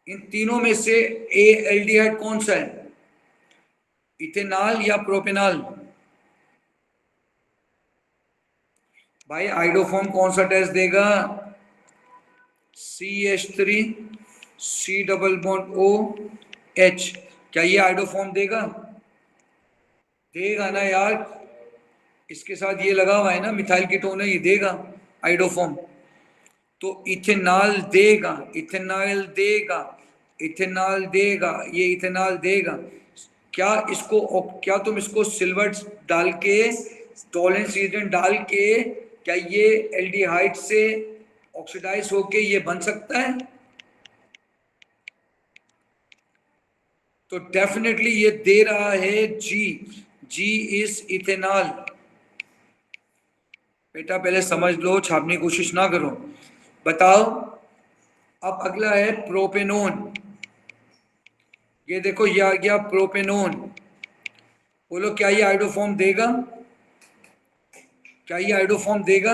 इन तीनों में से ए एल्डिहाइड कौन सा है? इथेनॉल या प्रोपेनॉल? भाई आइडोफॉर्म कौन सा टेस्ट देगा? CH3 C double bond OH. क्या ये आइडोफॉर्म देगा? देगा ना यार, इसके साथ ये लगा हुआ है ना, मिथाइल कीटोन है, ये देगा आइडोफॉर्म. तो इथेनॉल देगा, इथेनॉल देगा, इथेनॉल देगा, ये इथेनॉल देगा. क्या तुम इसको सिल्वर डाल के, टॉलेंस रिएजेंट डाल के, क्या ये एल्डिहाइड से ऑक्सीडाइज होके ये बन सकता है? तो डेफिनेटली ये दे रहा है जी. जी इज इथेनॉल. बेटा पहले समझ लो, छापने की कोशिश ना करो. बताओ अब अगला है प्रोपेनोन. ये देखो ये आ गया प्रोपेनोन. बोलो क्या ये आइडोफॉर्म देगा? क्या ये आइडोफॉर्म देगा?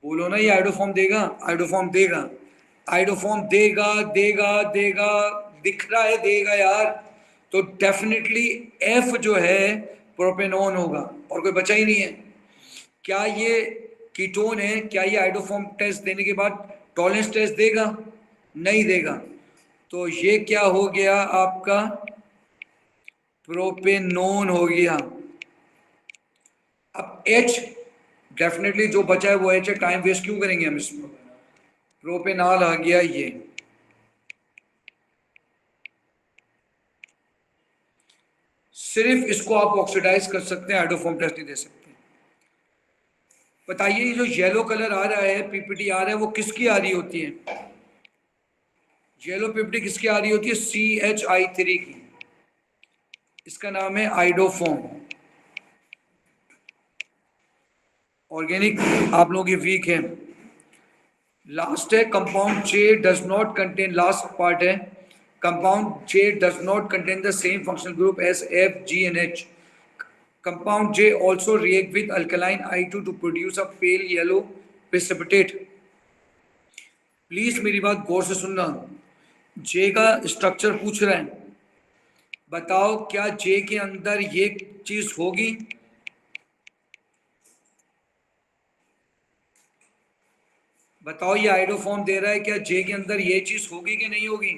बोलो ना, ये आइडोफॉर्म देगा? आइडोफॉर्म देगा, आइडोफॉर्म देगा, देगा, देगा, दिख रहा है देगा यार. तो डेफिनेटली एफ जो है प्रोपेनोन होगा, और कोई बचा ही नहीं है. क्या ये कीटोन है? क्या ये आइडोफॉर्म टेस्ट देने के बाद टॉलेंस टेस्ट देगा? नहीं देगा. तो ये क्या हो गया आपका? प्रोपेनोन हो गया. अब H डेफिनेटली जो बचा है वो H है. टाइम वेस्ट क्यों करेंगे हम इसमें? प्रोपेनॉल आ गया ये. सिर्फ इसको आप ऑक्सीडाइज कर सकते हैं, आइडोफॉर्म टेस्ट नहीं दे सकते. बताइए ये जो येलो कलर आ रहा है, पीपीटी आ रहा है, वो किसकी आ रही होती है? येलो पीपीटी किसकी आ रही होती है? CHI3 की. इसका नाम है आइडोफॉर्म. ऑर्गेनिक आप लोगों की वीक है. लास्ट है compound J does not contain, last part है, compound J does not contain the same functional group as F, G and H. Compound J also react with alkaline I2 to produce a pale yellow precipitate. Please मेरी बात गौर से सुनना. J का structure पूछ रहा है. बताओ क्या J के अंदर ये चीज होगी? बताओ ये आइडोफॉर्म दे रहा है, क्या J के अंदर ये चीज होगी कि नहीं होगी?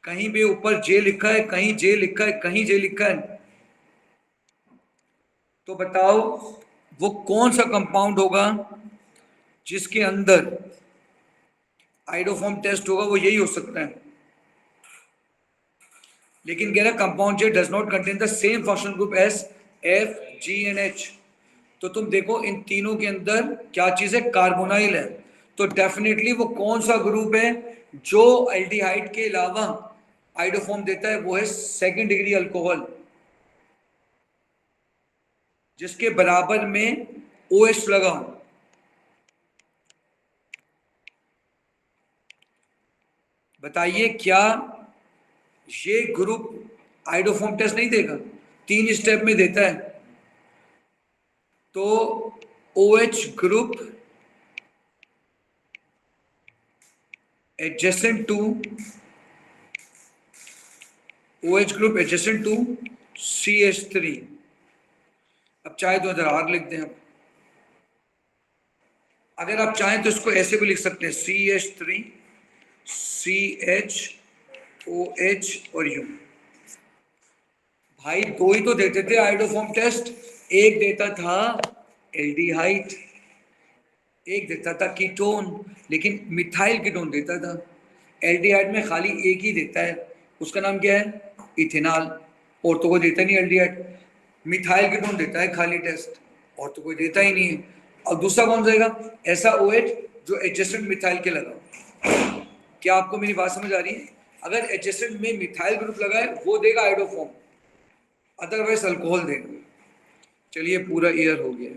कहीं भी ऊपर J लिखा है, कहीं J लिखा है, कहीं J लिखा है. तो बताओ वो कौन सा कंपाउंड होगा जिसके अंदर आइडोफॉर्म टेस्ट होगा? वो यही हो सकता है. लेकिन कह रहा है compound J does not contain the same functional group as F, G and H. तो तुम देखो इन तीनों के अंदर क्या चीज है? कार्बोनाइल है. तो डेफिनेटली वो कौन सा ग्रुप है जो एल्डिहाइड के अलावा आइडोफॉर्म देता है? वो है सेकेंड डिग्री अल्कोहल, जिसके बराबर में OH लगा हो. बताइए क्या ये ग्रुप आइडोफॉर्म टेस्ट नहीं देगा? 3 स्टेप में देता है. तो OH group adjacent to OH group adjacent to CH3। अब चाहे तो इधर R लिख दें आप। अगर आप चाहें तो इसको ऐसे भी लिख सकते हैं, CH3 CH OH और U। भाई दो ही तो देते थे आयोडोफॉर्म टेस्ट, एक देता था एल्डिहाइड, एक देता था कीटोन, लेकिन मिथाइल कीटोन देता था। एल्डिहाइड में खाली एक ही देता है, उसका नाम क्या है, इथेनॉल, और तो कोई देता नहीं एल्डिहाइड। मिथाइल कीटोन देता है खाली टेस्ट, और तो कोई देता ही नहीं है। और दूसरा कौन देगा, ऐसा OH जो एडजेसेंट मिथाइल के लगा। क्या आपको मेरी बात समझ आ रही है? अगर एडजेसेंट में मिथाइल ग्रुप लगा है वो देगा आयोडोफॉर्म, अदरवाइज अल्कोहल देगा। चलिए पूरा ईयर हो गया।